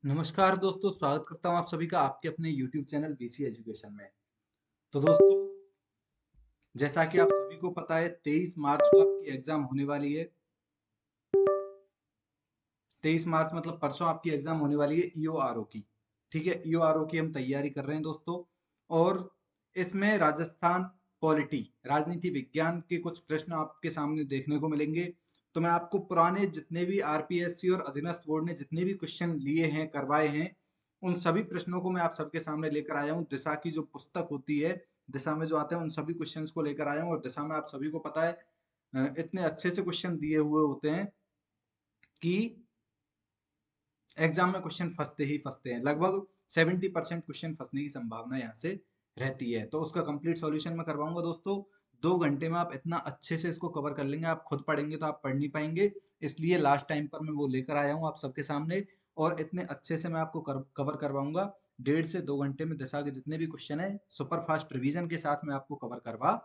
नमस्कार दोस्तों, स्वागत करता हूं आप सभी का आपके अपने YouTube चैनल बीसी एजुकेशन में। तो दोस्तों, जैसा कि आप सभी को पता है 23 मार्च को आपकी एग्जाम होने वाली है। 23 मार्च मतलब परसों आपकी एग्जाम होने वाली है ईओआरओ की। ठीक है, ईओआरओ की हम तैयारी कर रहे हैं दोस्तों। और इसमें राजस्थान पॉलिटी राजनीति विज्ञान के कुछ प्रश्न आपके सामने देखने को मिलेंगे। तो मैं आपको पुराने जितने भी आरपीएससी और अधीनस्थ बोर्ड ने जितने भी क्वेश्चन लिए हैं करवाए हैं, उन सभी प्रश्नों को मैं आप सबके सामने लेकर आया हूँ। दिशा की जो पुस्तक होती है, दिशा में जो आते हैं उन सभी क्वेश्चंस को लेकर आया हूँ। और दिशा में आप सभी को पता है इतने अच्छे से क्वेश्चन दिए हुए होते हैं कि एग्जाम में क्वेश्चन फंसते ही फंसते हैं। लगभग 70% क्वेश्चन फंसने की संभावना यहाँ से रहती है। तो उसका कंप्लीट सॉल्यूशन मैं करवाऊंगा दोस्तों। 2 घंटे में आप इतना अच्छे से इसको कवर कर लेंगे। आप खुद पढ़ेंगे तो आप पढ़ नहीं पाएंगे, इसलिए लास्ट टाइम पर मैं वो लेकर आया हूँ आप सबके सामने। और इतने अच्छे से मैं आपको कवर करवाऊंगा। 1.5 से 2 घंटे में दिशा के जितने भी क्वेश्चन है सुपर फास्ट रिवीजन के साथ मैं आपको कवर करवा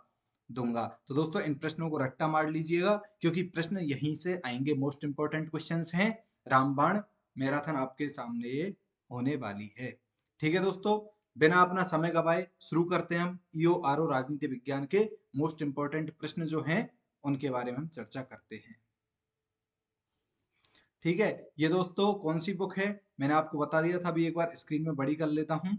दूंगा। तो दोस्तों, इन प्रश्नों को रट्टा मार लीजिएगा, क्योंकि प्रश्न यहीं से आएंगे। मोस्ट इंपॉर्टेंट क्वेश्चंस हैं। रामबाण मैराथन आपके सामने ये होने वाली है। ठीक है दोस्तों, बिना अपना समय गवाए शुरू करते हैं हम ईओ आरओ राजनीति विज्ञान के मोस्ट इंपॉर्टेंट प्रश्न जो हैं उनके बारे में हम चर्चा करते हैं। ठीक है, ये दोस्तों कौन सी बुक है मैंने आपको बता दिया था, अभी एक बार स्क्रीन में बड़ी कर लेता हूं।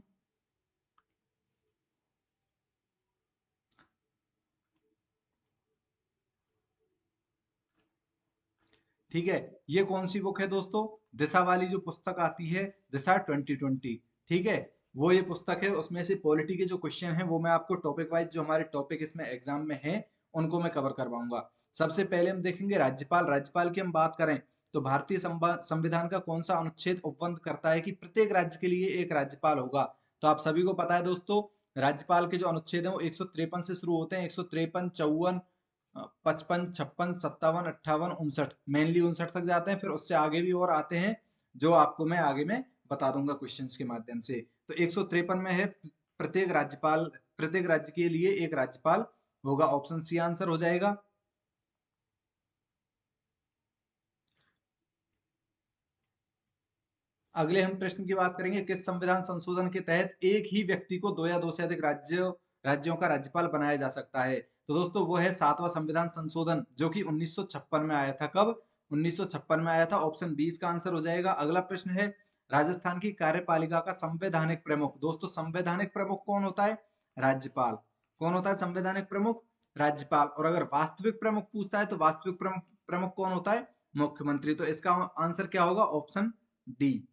ठीक है, ये कौन सी बुक है दोस्तों? दिशा वाली जो पुस्तक आती है, दिशा 2020। ठीक है, वो ये पुस्तक है। उसमें से पॉलिटी के जो क्वेश्चन है वो मैं आपको टॉपिक वाइज, जो हमारे टॉपिक इसमें एग्जाम में है, उनको मैं कवर करवाऊंगा। सबसे पहले हम देखेंगे राज्यपाल। राज्यपाल की हम बात करें तो भारतीय संविधान का कौन सा अनुच्छेद उपबंध करता है कि प्रत्येक राज्य के लिए एक राज्यपाल होगा? तो आप सभी को पता है दोस्तों, राज्यपाल के जो अनुच्छेद हैं वो 153 से शुरू होते हैं। 153, 54, 55, 56, 57, 58, 59, मेनली 59 तक जाते हैं। फिर उससे आगे भी और आते हैं, जो आपको मैं आगे में बता दूंगा क्वेश्चंस के माध्यम से। तो 153 में है प्रत्येक राज्य के लिए एक राज्यपाल होगा। ऑप्शन सी आंसर हो जाएगा। अगले हम प्रश्न की बात करेंगे, किस संविधान संशोधन के तहत एक ही व्यक्ति को दो या दो से अधिक राज्यों का राज्यपाल बनाया जा सकता है? तो दोस्तों, वो है 7वां संविधान संशोधन, जो कि 1956 में आया था। कब? 1956 में आया था। ऑप्शन 20 का आंसर हो जाएगा। अगला प्रश्न है, राजस्थान की कार्यपालिका का संवैधानिक प्रमुख। दोस्तों, संवैधानिक प्रमुख कौन होता है? राज्यपाल। कौन होता है संवैधानिक प्रमुख? राज्यपाल। और अगर वास्तविक प्रमुख पूछता है तो वास्तविक प्रमुख प्रमुख कौन होता है? मुख्यमंत्री। तो इसका आंसर क्या होगा? Option D.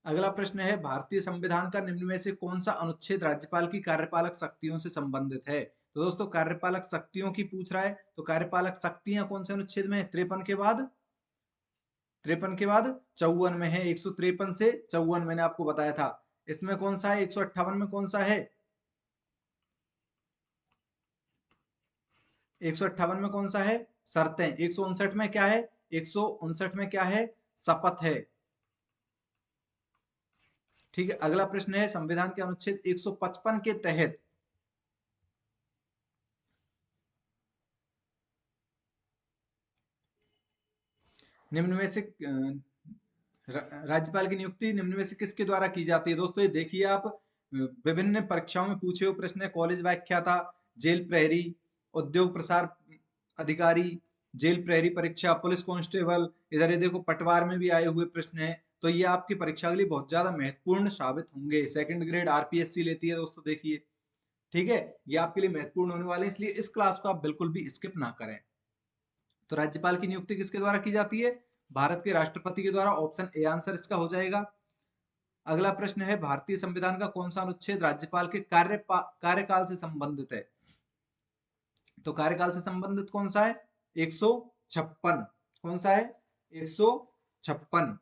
अगला प्रश्न है, भारतीय संविधान का निम्न में से कौन सा अनुच्छेद राज्यपाल की कार्यपालक शक्तियों से संबंधित है? तो दोस्तों, कार्यपालक शक्तियों की पूछ रहा है, तो कार्यपालक शक्तियां कौन से अनुच्छेद में है? 53 के बाद 54 में है। 153 से 54 मैंने आपको बताया था। इसमें कौन सा है? 158 में कौन सा है? 158 में कौन सा है? शर्तें। 159 में क्या है? 159 में क्या है? शपथ है। ठीक है, अगला प्रश्न है, संविधान के अनुच्छेद 155 के तहत निम्न में से राज्यपाल की नियुक्ति निम्न में से किसके द्वारा की जाती है? दोस्तों, ये देखिए आप, विभिन्न परीक्षाओं में पूछे हुए प्रश्न है। कॉलेज व्याख्याता, जेल प्रहरी, उद्योग प्रसार अधिकारी, जेल प्रहरी परीक्षा, पुलिस कांस्टेबल। इधर ये देखो, पटवार में भी आए हुए प्रश्न है। तो ये आपकी परीक्षा के लिए बहुत ज्यादा महत्वपूर्ण साबित होंगे। सेकंड ग्रेड आरपीएससी लेती है दोस्तों, देखिए। ठीक है, ये आपके लिए महत्वपूर्ण होने वाले हैं, इसलिए इस क्लास को आप बिल्कुल भी स्किप ना करें। तो राज्यपाल की नियुक्ति किसके द्वारा की जाती है? भारत के राष्ट्रपति के द्वारा। ऑप्शन ए आंसर इसका हो जाएगा। अगला प्रश्न है, भारतीय संविधान का कौन सा अनुच्छेद राज्यपाल के कार्यकाल से संबंधित है? तो कार्यकाल से संबंधित कौन सा है? 156। कौन सा है? 156।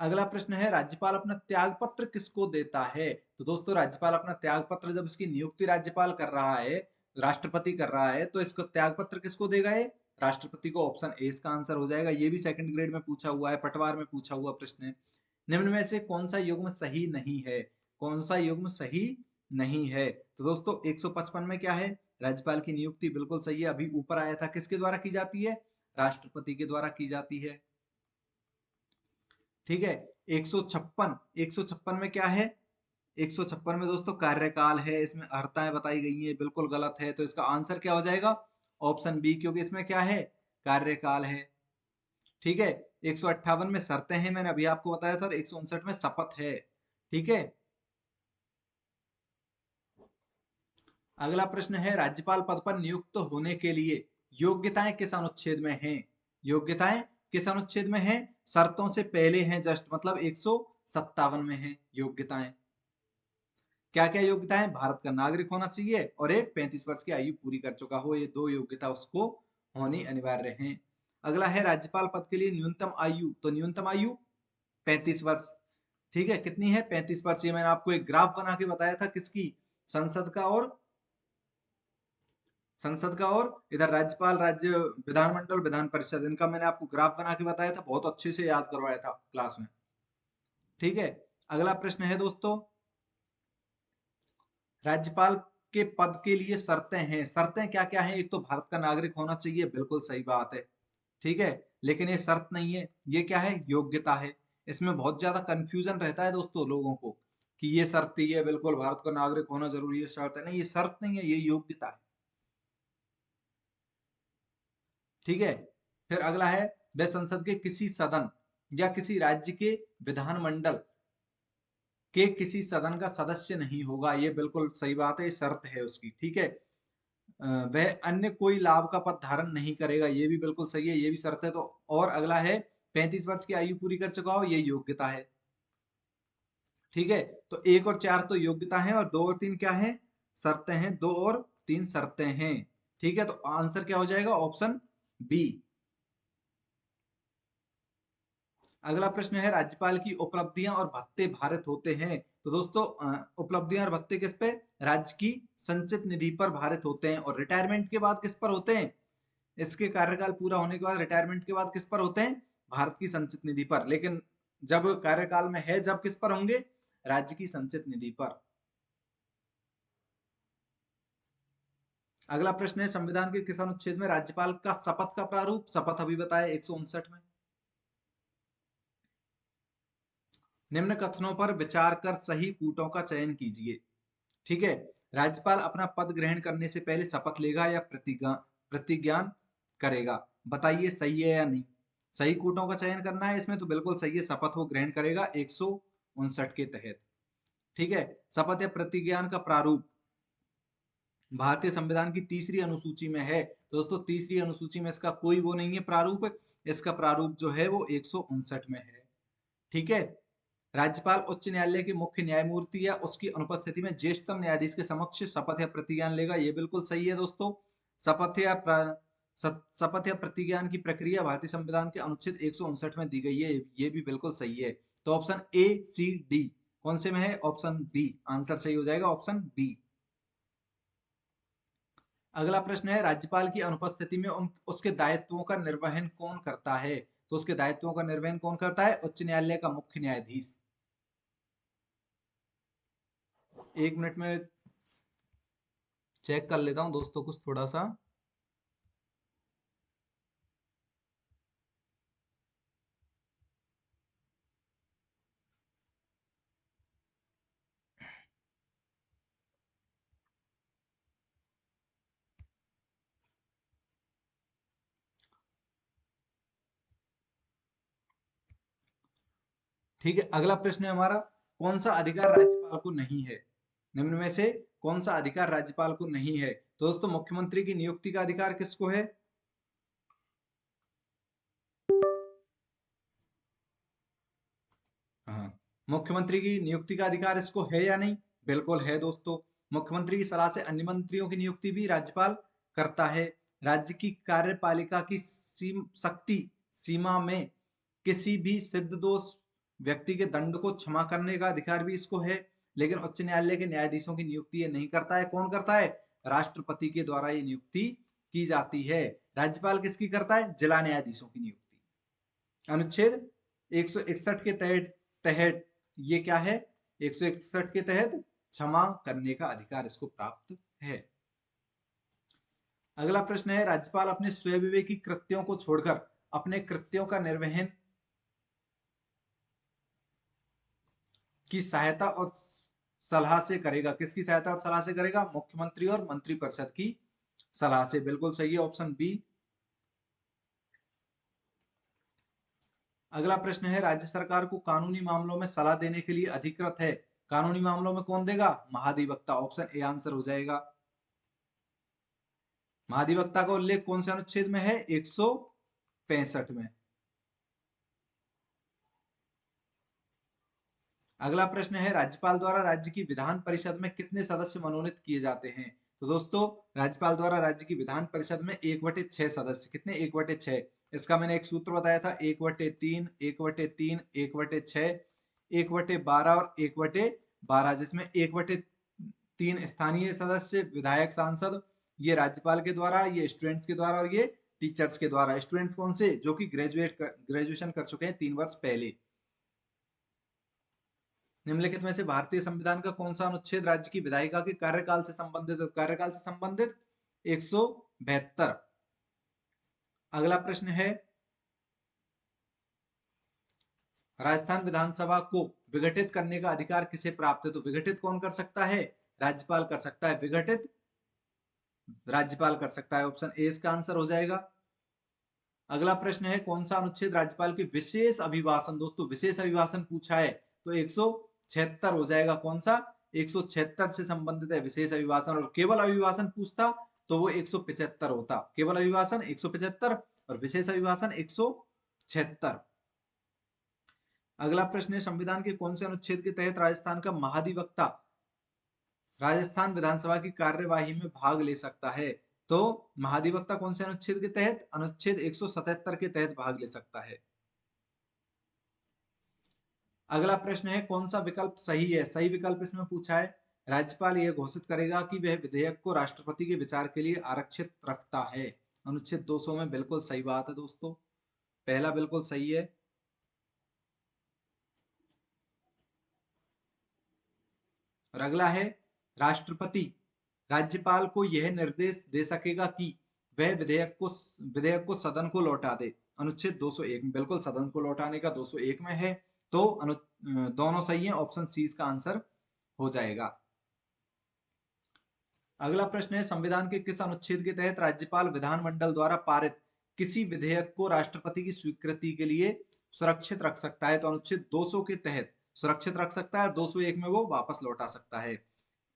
अगला प्रश्न है, राज्यपाल अपना त्यागपत्र किसको देता है? तो दोस्तों, राज्यपाल अपना त्यागपत्र जब इसकी नियुक्ति राज्यपाल कर रहा है, राष्ट्रपति कर रहा है, तो इसको त्यागपत्र किसको देगा? ये राष्ट्रपति को। ऑप्शन ए इसका आंसर हो जाएगा। ये भी सेकंड ग्रेड में पूछा हुआ है, पटवार में पूछा हुआ प्रश्न है। निम्न में से कौन सा युग्म सही नहीं है? कौन सा युग्म सही नहीं है? तो दोस्तों, 155 में क्या है? राज्यपाल की नियुक्ति बिल्कुल सही है, अभी ऊपर आया था, किसके द्वारा की जाती है? राष्ट्रपति के द्वारा की जाती है। ठीक है। 156 में क्या है? 156 में दोस्तों कार्यकाल है, इसमें अर्हताएं बताई गई हैं, बिल्कुल गलत है, तो इसका आंसर क्या हो जाएगा? ऑप्शन बी, क्योंकि इसमें क्या है? कार्यकाल है। ठीक है। 158 में शर्तें हैं, मैंने अभी आपको बताया था, और 159 में शपथ है। ठीक है। अगला प्रश्न है, राज्यपाल पद पर नियुक्त होने के लिए योग्यताएं किस अनुच्छेद में हैं? योग्यताएं किस अनुच्छेद में हैं? शर्तों से पहले हैं जस्ट, मतलब 157 में है योग्यताएं। क्या क्या योग्यताएं? भारत का नागरिक होना चाहिए और एक 35 वर्ष की आयु पूरी कर चुका हो, ये दो योग्यता उसको होनी अनिवार्य है। अगला है, राज्यपाल पद के लिए न्यूनतम आयु, तो न्यूनतम आयु 35 वर्ष। ठीक है, कितनी है? 35 वर्ष। ये मैंने आपको एक ग्राफ बना के बताया था, किसकी? संसद का, और इधर राज्यपाल, राज्य विधानमंडल, विधान परिषद, इनका मैंने आपको ग्राफ बना के बताया था, बहुत अच्छे से याद करवाया था क्लास में। ठीक है। अगला प्रश्न है दोस्तों, राज्यपाल के पद के लिए शर्तें हैं, शर्तें क्या क्या हैं? एक तो भारत का नागरिक होना चाहिए, बिल्कुल सही बात है। ठीक है, लेकिन ये शर्त नहीं है, ये क्या है? योग्यता है। इसमें बहुत ज्यादा कंफ्यूजन रहता है दोस्तों लोगों को, कि ये शर्त ही है, बिल्कुल भारत का नागरिक होना जरूरी है, शर्त है। नहीं, ये शर्त नहीं है, ये योग्यता है। ठीक है। फिर अगला है, वह संसद के किसी सदन या किसी राज्य के विधानमंडल के किसी सदन का सदस्य नहीं होगा, ये बिल्कुल सही बात है, ये शर्त है उसकी। ठीक है। वह अन्य कोई लाभ का पद धारण नहीं करेगा, ये भी बिल्कुल सही है, ये भी शर्त है। तो और अगला है, 35 वर्ष की आयु पूरी कर चुका हो, ये योग्यता है। ठीक है। तो 1 और 4 तो योग्यता है, और 2 और 3 क्या है? शर्तें हैं। 2 और 3 शर्तें हैं। ठीक है, तो आंसर क्या हो जाएगा? Option B. अगला प्रश्न है, राज्यपाल की उपलब्धियां और भत्ते भारित होते हैं। तो दोस्तों, उपलब्धियां और भत्ते किस पे? राज्य की संचित निधि पर भारित होते हैं। और रिटायरमेंट के बाद किस पर होते हैं? इसके कार्यकाल पूरा होने के बाद रिटायरमेंट के बाद किस पर होते हैं? भारत की संचित निधि पर। लेकिन जब कार्यकाल में है, जब किस पर होंगे? राज्य की संचित निधि पर। अगला प्रश्न है, संविधान के किस अनुच्छेद में राज्यपाल का शपथ का प्रारूप? शपथ अभी बताया, 159 में। निम्न कथनों पर विचार कर सही कूटों का चयन कीजिए। ठीक है। राज्यपाल अपना पद ग्रहण करने से पहले शपथ लेगा या प्रतिज्ञान करेगा? बताइए, सही है या नहीं? सही कूटों का चयन करना है इसमें, तो बिल्कुल सही है, शपथ वो ग्रहण करेगा 159 के तहत। ठीक है। शपथ या प्रतिज्ञान का प्रारूप भारतीय संविधान की तीसरी अनुसूची में है। दोस्तों, तीसरी अनुसूची में इसका कोई वो नहीं है प्रारूप, इसका प्रारूप जो है वो 159 में है। ठीक है। राज्यपाल उच्च न्यायालय के मुख्य न्यायमूर्ति या उसकी अनुपस्थिति में ज्येष्ठतम न्यायाधीश के समक्ष शपथ या प्रतिज्ञान लेगा, ये बिल्कुल सही है दोस्तों। शपथ या शपथ या प्रतिज्ञान की प्रक्रिया भारतीय संविधान के अनुच्छेद 159 में दी गई है, ये भी बिल्कुल सही है। तो ऑप्शन ए, सी, डी कौन से में है? ऑप्शन बी आंसर सही हो जाएगा, ऑप्शन बी। अगला प्रश्न है, राज्यपाल की अनुपस्थिति में उसके दायित्वों का निर्वहन कौन करता है? तो उसके दायित्वों का निर्वहन कौन करता है? उच्च न्यायालय का मुख्य न्यायाधीश। 1 मिनट में चेक कर लेता हूं दोस्तों कुछ थोड़ा सा। ठीक है। अगला प्रश्न है हमारा, कौन सा अधिकार राज्यपाल को नहीं है? निम्न में से कौन सा अधिकार राज्यपाल को नहीं है? तो दोस्तों, मुख्यमंत्री की नियुक्ति का अधिकार किसको है? हाँ, मुख्यमंत्री की नियुक्ति का अधिकार इसको है या नहीं? बिल्कुल है दोस्तों। मुख्यमंत्री की सलाह से अन्य मंत्रियों की नियुक्ति भी राज्यपाल करता है। राज्य की कार्यपालिका की शक्ति सीमा में किसी भी सिद्ध दोष व्यक्ति के दंड को क्षमा करने का अधिकार भी इसको है। लेकिन उच्च न्यायालय के न्यायाधीशों की नियुक्ति ये नहीं करता है। कौन करता है? राष्ट्रपति के द्वारा ये नियुक्ति की जाती है। राज्यपाल किसकी करता है? जिला न्यायाधीशों की नियुक्ति। अनुच्छेद 161 के तहत तहत ये क्या है? 161 के तहत क्षमा करने का अधिकार इसको प्राप्त है। अगला प्रश्न है, राज्यपाल अपने स्वविवेकी कृत्यों को छोड़कर अपने कृत्यों का निर्वहन की सहायता और सलाह से करेगा। किसकी सहायता और सलाह से करेगा? मुख्यमंत्री और मंत्रिपरिषद की सलाह से। बिल्कुल सही है, ऑप्शन बी। अगला प्रश्न है, राज्य सरकार को कानूनी मामलों में सलाह देने के लिए अधिकृत है। कानूनी मामलों में कौन देगा? महाधिवक्ता। ऑप्शन ए आंसर हो जाएगा। महाधिवक्ता का उल्लेख कौन से अनुच्छेद में है? 165 में। अगला प्रश्न है, राज्यपाल द्वारा राज्य की विधान परिषद में कितने सदस्य मनोनीत किए जाते हैं? तो दोस्तों, राज्यपाल द्वारा राज्य की विधान परिषद में 1/6 सदस्य। कितने? 1/6। इसका मैंने एक सूत्र बताया था, 1/3, 1/3, 1/6, 1/12 और 1/12, जिसमें 1/3 स्थानीय सदस्य, विधायक, सांसद, ये राज्यपाल के द्वारा, ये स्टूडेंट्स के द्वारा और ये टीचर्स के द्वारा। स्टूडेंट्स कौन से? जो कि ग्रेजुएशन कर चुके हैं 3 वर्ष पहले। निम्नलिखित में से भारतीय संविधान का कौन सा अनुच्छेद राज्य की विधायिका के कार्यकाल से संबंधित है? कार्यकाल से संबंधित 172। अगला प्रश्न है, राजस्थान विधानसभा को विघटित करने का अधिकार किसे प्राप्त है? तो विघटित कौन कर सकता है? राज्यपाल कर सकता है। विघटित राज्यपाल कर सकता है। ऑप्शन ए इसका आंसर हो जाएगा। अगला प्रश्न है, कौन सा अनुच्छेद राज्यपाल के विशेष अभिभाषण, दोस्तों विशेष अभिभाषण पूछा है तो 176 हो जाएगा। कौन सा? 176 से संबंधित है विशेष अभिभाषण। और केवल अभिभाषण पूछता तो वो 175 होता। केवल अभिभाषण 175 और विशेष अभिभाषण 176। अगला प्रश्न है, संविधान के कौन से अनुच्छेद के तहत राजस्थान का महाधिवक्ता राजस्थान विधानसभा की कार्यवाही में भाग ले सकता है? तो महाधिवक्ता कौन से अनुच्छेद के तहत? अनुच्छेद 177 के तहत भाग ले सकता है। अगला प्रश्न है, कौन सा विकल्प सही है? सही विकल्प इसमें पूछा है, राज्यपाल यह घोषित करेगा कि वह विधेयक को राष्ट्रपति के विचार के लिए आरक्षित रखता है। अनुच्छेद 200 में। बिल्कुल सही बात है दोस्तों, पहला बिल्कुल सही है। और अगला है, राष्ट्रपति राज्यपाल को यह निर्देश दे सकेगा कि वह विधेयक को सदन को लौटा दे। अनुच्छेद 201 में। बिल्कुल सदन को लौटाने का 201 में है। तो दोनों सही है। ऑप्शन सी इसका आंसर हो जाएगा। अगला प्रश्न है, संविधान के किस अनुच्छेद के तहत राज्यपाल विधानमंडल द्वारा पारित किसी विधेयक को राष्ट्रपति की स्वीकृति के लिए सुरक्षित रख सकता है? तो अनुच्छेद 200 के तहत सुरक्षित रख सकता है, 201 में वो वापस लौटा सकता है।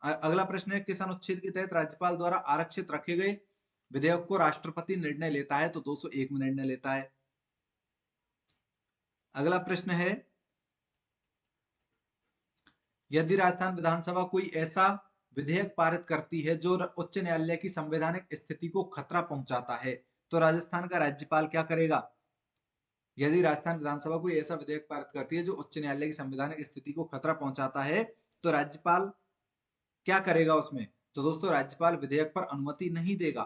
अगला प्रश्न है, किस अनुच्छेद के तहत राज्यपाल द्वारा आरक्षित रखे गए विधेयक को राष्ट्रपति निर्णय लेता है? तो 201 में निर्णय लेता है। अगला प्रश्न है, यदि राजस्थान विधानसभा कोई ऐसा विधेयक पारित करती है जो उच्च न्यायालय की संवैधानिक स्थिति को खतरा पहुंचाता है, तो राजस्थान का राज्यपाल क्या करेगा? यदि राजस्थान विधानसभा कोई ऐसा विधेयक पारित करती है जो उच्च न्यायालय की संवैधानिक स्थिति को खतरा पहुंचाता है, तो राज्यपाल क्या करेगा उसमें? तो दोस्तों, राज्यपाल विधेयक पर अनुमति नहीं देगा,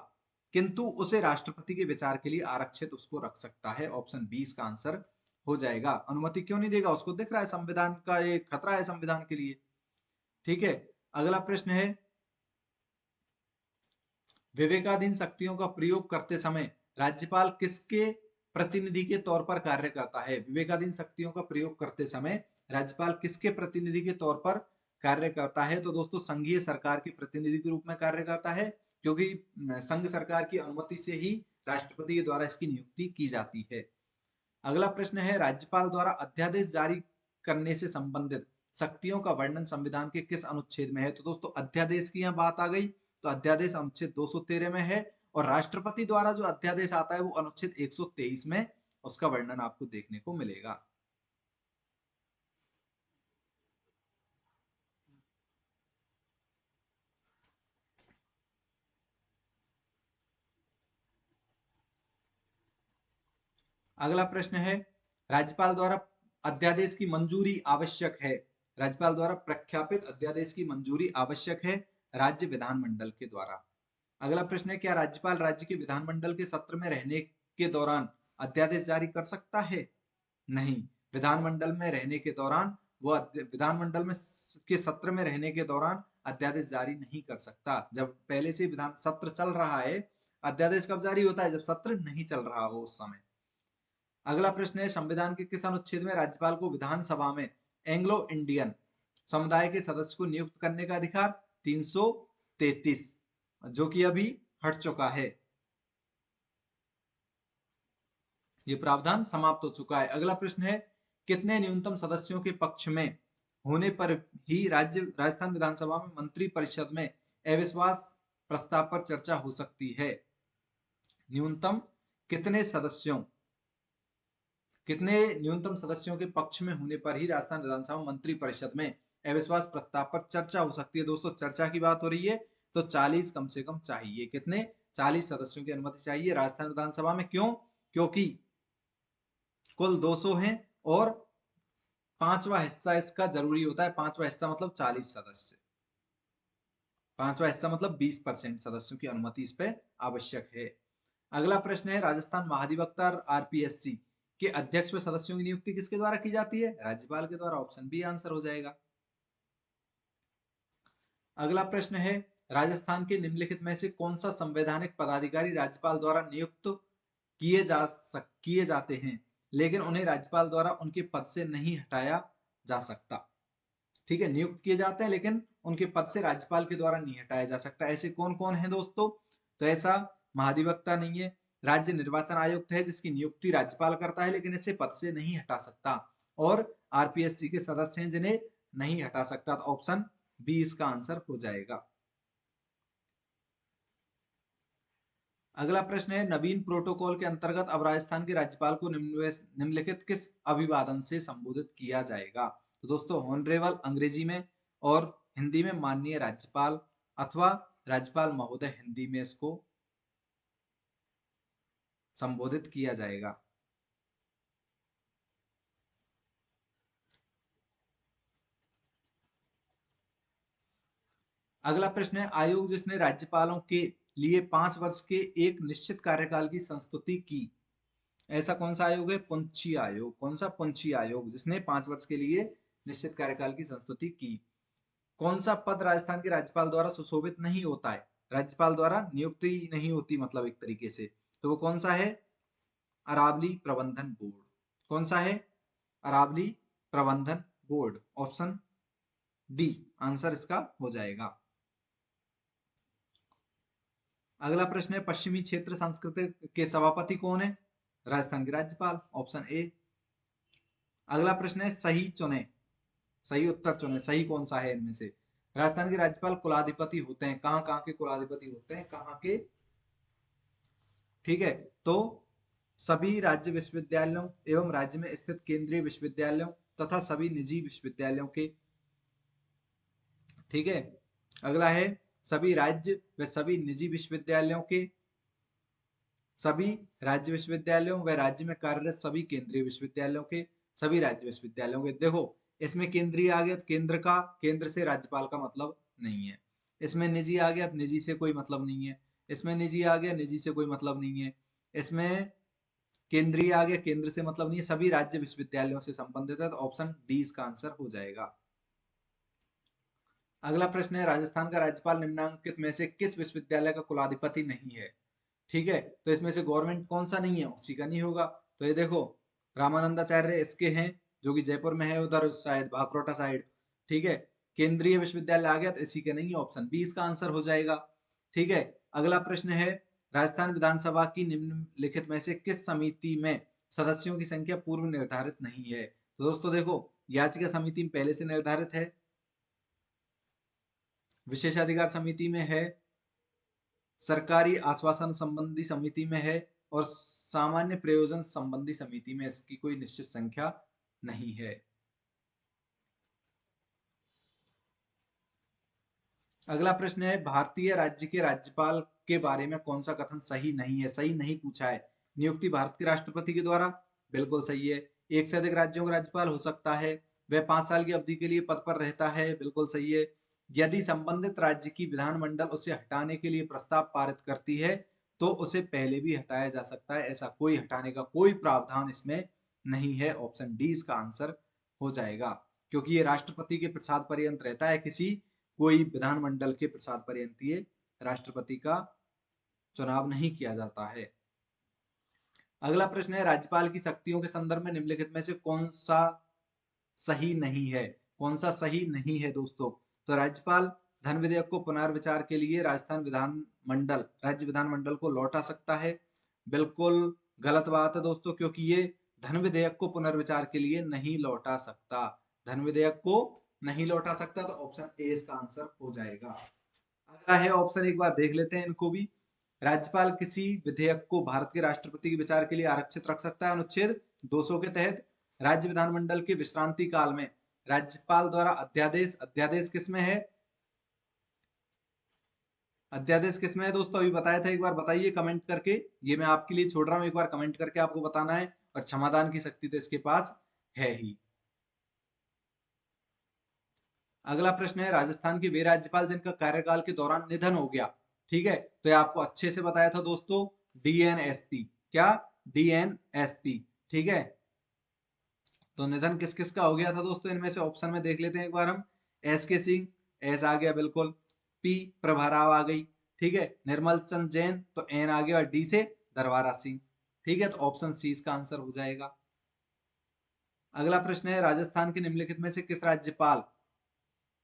किंतु उसे राष्ट्रपति के विचार के लिए आरक्षित उसको रख सकता है। ऑप्शन 20 का आंसर हो जाएगा। अनुमति क्यों नहीं देगा? उसको दिख रहा है संविधान का ये खतरा है संविधान के लिए। ठीक है। अगला प्रश्न है, विवेकाधीन शक्तियों का प्रयोग करते समय राज्यपाल किसके प्रतिनिधि के तौर पर कार्य करता है? विवेकाधीन शक्तियों का प्रयोग करते समय राज्यपाल किसके प्रतिनिधि के तौर पर कार्य करता है? तो दोस्तों, संघीय सरकार के प्रतिनिधि के रूप में कार्य करता है, क्योंकि संघ सरकार की अनुमति से ही राष्ट्रपति के द्वारा इसकी नियुक्ति की जाती है। अगला प्रश्न है, राज्यपाल द्वारा अध्यादेश जारी करने से संबंधित शक्तियों का वर्णन संविधान के किस अनुच्छेद में है? तो दोस्तों, अध्यादेश की यहाँ बात आ गई तो अध्यादेश अनुच्छेद 213 में है, और राष्ट्रपति द्वारा जो अध्यादेश आता है वो अनुच्छेद 123 में उसका वर्णन आपको देखने को मिलेगा। अगला प्रश्न है, राज्यपाल द्वारा अध्यादेश की मंजूरी आवश्यक है, राज्यपाल द्वारा प्रख्यापित अध्यादेश की मंजूरी आवश्यक है राज्य विधानमंडल के द्वारा। अगला प्रश्न है, क्या राज्यपाल राज्य के विधानमंडल के सत्र में रहने के दौरान अध्यादेश जारी कर सकता है? नहीं। विधानमंडल में रहने के दौरान वो विधानमंडल में के सत्र में रहने के दौरान अध्यादेश जारी नहीं कर सकता। जब पहले से विधान सत्र चल रहा है अध्यादेश कब जारी होता है? जब सत्र नहीं चल रहा हो उस समय। अगला प्रश्न है, संविधान के किस अनुच्छेद में राज्यपाल को विधानसभा में एंग्लो इंडियन समुदाय के सदस्य को नियुक्त करने का अधिकार? 333, जो कि अभी हट चुका है, ये प्रावधान समाप्त हो चुका है। अगला प्रश्न है, कितने न्यूनतम सदस्यों के पक्ष में होने पर ही राजस्थान विधानसभा में मंत्री परिषद में अविश्वास प्रस्ताव पर चर्चा हो सकती है? न्यूनतम कितने सदस्यों कितने न्यूनतम सदस्यों के पक्ष में होने पर ही राजस्थान विधानसभा मंत्री परिषद में अविश्वास प्रस्ताव पर चर्चा हो सकती है? दोस्तों चर्चा की बात हो रही है तो 40 कम से कम चाहिए। कितने? 40 सदस्यों की अनुमति चाहिए राजस्थान विधानसभा में। क्यों? क्योंकि कुल 200 हैं और पांचवा हिस्सा इसका जरूरी होता है। पांचवा हिस्सा मतलब 40 सदस्य, पांचवा हिस्सा मतलब 20% सदस्यों की अनुमति इस पे आवश्यक है। अगला प्रश्न है, राजस्थान महाधिवक्ता आरपीएससी के अध्यक्ष व सदस्यों की नियुक्ति किसके द्वारा की जाती है? राज्यपाल के द्वारा। ऑप्शन बी आंसर हो जाएगा। अगला प्रश्न है, राजस्थान के निम्नलिखित में से कौन सा संवैधानिक पदाधिकारी राज्यपाल द्वारा नियुक्त किए जाते हैं लेकिन उन्हें राज्यपाल द्वारा उनके पद से नहीं हटाया जा सकता? ठीक है, नियुक्त किए जाते हैं लेकिन उनके पद से राज्यपाल के द्वारा नहीं हटाया जा सकता। ऐसे कौन कौन है दोस्तों? तो ऐसा महाधिवक्ता नहीं है, राज्य निर्वाचन आयुक्त है जिसकी नियुक्ति राज्यपाल करता है लेकिन इसे पद से नहीं हटा सकता, और आरपीएससी के सदस्य हैं जिन्हें नहीं हटा सकता। तो ऑप्शन बी इसका आंसर हो जाएगा। अगला प्रश्न है, नवीन प्रोटोकॉल के अंतर्गत अब राजस्थान के राज्यपाल को निम्नलिखित किस अभिवादन से संबोधित किया जाएगा? तो दोस्तों ऑनरेबल अंग्रेजी में और हिंदी में माननीय राज्यपाल अथवा राज्यपाल महोदय हिंदी में इसको संबोधित किया जाएगा। अगला प्रश्न है, आयोग जिसने राज्यपालों के लिए 5 वर्ष के एक निश्चित कार्यकाल की संस्तुति की, ऐसा कौन सा आयोग है? पुंछी आयोग। कौन सा? पुंछी आयोग, जिसने 5 वर्ष के लिए निश्चित कार्यकाल की संस्तुति की। कौन सा पद राजस्थान के राज्यपाल द्वारा सुशोभित नहीं होता है? राज्यपाल द्वारा नियुक्ति नहीं होती मतलब एक तरीके से, तो वो कौन सा है? अरावली प्रबंधन बोर्ड। कौन सा है? अरावली प्रबंधन बोर्ड। ऑप्शन डी आंसर इसका हो जाएगा। अगला प्रश्न है, पश्चिमी क्षेत्र सांस्कृतिक के सभापति कौन है? राजस्थान के राज्यपाल। Option A. अगला प्रश्न है, सही चुने, सही उत्तर चुने, सही कौन सा है इनमें से? राजस्थान के राज्यपाल कुलाधिपति होते हैं। कहाँ कहाँ के कुलाधिपति होते हैं? कहाँ के? ठीक है, तो सभी राज्य विश्वविद्यालयों एवं राज्य में स्थित केंद्रीय विश्वविद्यालयों तथा सभी निजी विश्वविद्यालयों के। ठीक है, अगला है, सभी राज्य व सभी निजी विश्वविद्यालयों के, सभी राज्य विश्वविद्यालयों व राज्य में कार्यरत सभी केंद्रीय विश्वविद्यालयों के, सभी राज्य विश्वविद्यालयों के। देखो इसमें केंद्रीय आ गया, केंद्र से राज्यपाल का मतलब नहीं है। इसमें निजी आ गया, निजी से कोई मतलब नहीं है। इसमें निजी आ गया, निजी से कोई मतलब नहीं है। इसमें केंद्रीय आ गया, केंद्र से मतलब नहीं है। सभी राज्य विश्वविद्यालयों से संबंधित है, तो ऑप्शन डी इसका आंसर हो जाएगा। अगला प्रश्न है, राजस्थान का राज्यपाल निम्नलिखित में से किस विश्वविद्यालय का कुलाधिपति नहीं है? ठीक है, तो इसमें से गवर्नमेंट कौन सा नहीं है? उसी का नहीं होगा। तो ये देखो रामानंदाचार्य इसके हैं, जो कि जयपुर में है, उधर शायद भाकरोटा साइड। ठीक है, केंद्रीय विश्वविद्यालय आ गया तो इसी के नहीं, ऑप्शन बी इसका आंसर हो जाएगा। ठीक है, अगला प्रश्न है, राजस्थान विधानसभा की निम्नलिखित में से किस समिति में सदस्यों की संख्या पूर्व निर्धारित नहीं है? तो दोस्तों देखो, याचिका समिति में पहले से निर्धारित है, विशेषाधिकार समिति में है, सरकारी आश्वासन संबंधी समिति में है, और सामान्य प्रयोजन संबंधी समिति में इसकी कोई निश्चित संख्या नहीं है। अगला प्रश्न है, भारतीय राज्य के राज्यपाल के बारे में कौन सा कथन सही नहीं है? सही नहीं पूछा है। नियुक्ति भारत के राष्ट्रपति के द्वारा, बिल्कुल सही है। एक से अधिक राज्यों का राज्यपाल हो सकता है, वह 5 साल की अवधि के लिए पद पर रहता है, बिल्कुल सही है। यदि संबंधित राज्य की विधानमंडल उसे हटाने के लिए प्रस्ताव पारित करती है तो उसे पहले भी हटाया जा सकता है, ऐसा कोई हटाने का कोई प्रावधान इसमें नहीं है। ऑप्शन डी इसका आंसर हो जाएगा, क्योंकि ये राष्ट्रपति के प्रसाद पर्यंत रहता है, किसी कोई विधानमंडल के प्रसाद पर्यंत ये राष्ट्रपति का चुनाव नहीं किया जाता है। अगला प्रश्न है, राज्यपाल की शक्तियों के संदर्भ में निम्नलिखित में से कौन सा सही नहीं है? कौन सा सही नहीं है दोस्तों? तो राज्यपाल धन विधेयक को पुनर्विचार के लिए राज्य विधानमंडल को लौटा सकता है। बिल्कुल गलत बात है दोस्तों, क्योंकि ये धन विधेयक को पुनर्विचार के लिए नहीं लौटा सकता। धन विधेयक को नहीं लौटा सकता, तो ऑप्शन ए इसका आंसर हो जाएगा। अगला है ऑप्शन, एक बार देख लेते हैं इनको भी। राज्यपाल किसी विधेयक को भारत के राष्ट्रपति के विचार के लिए आरक्षित रख सकता है अनुच्छेद 200 के तहत। राज्य विधानमंडल के विश्रांति काल में राज्यपाल द्वारा अध्यादेश अध्यादेश किसमें है? अध्यादेश किसमें है दोस्तों? अभी बताया था, एक बार बताइए कमेंट करके। ये मैं आपके लिए छोड़ रहा हूं, एक बार कमेंट करके आपको बताना है। और क्षमादान की शक्ति तो इसके पास है ही। अगला प्रश्न है, राजस्थान के वे राज्यपाल जिनका कार्यकाल के दौरान निधन हो गया। ठीक है, तो ये आपको अच्छे से बताया था दोस्तों, डीएनएसपी। क्या? डीएनएसपी। ठीक है, तो निधन किस किस का हो गया था दोस्तों? इनमें से ऑप्शन में देख लेते हैं एक बार हम। एस के सिंह, एस आ गया बिल्कुल। पी प्रभाराव आ गई। ठीक है, निर्मल चंद जैन, तो एन आ गया। और डी से दरबारा सिंह। ठीक है, तो ऑप्शन सी इसका आंसर हो जाएगा। अगला प्रश्न है, राजस्थान के निम्नलिखित में से किस राज्यपाल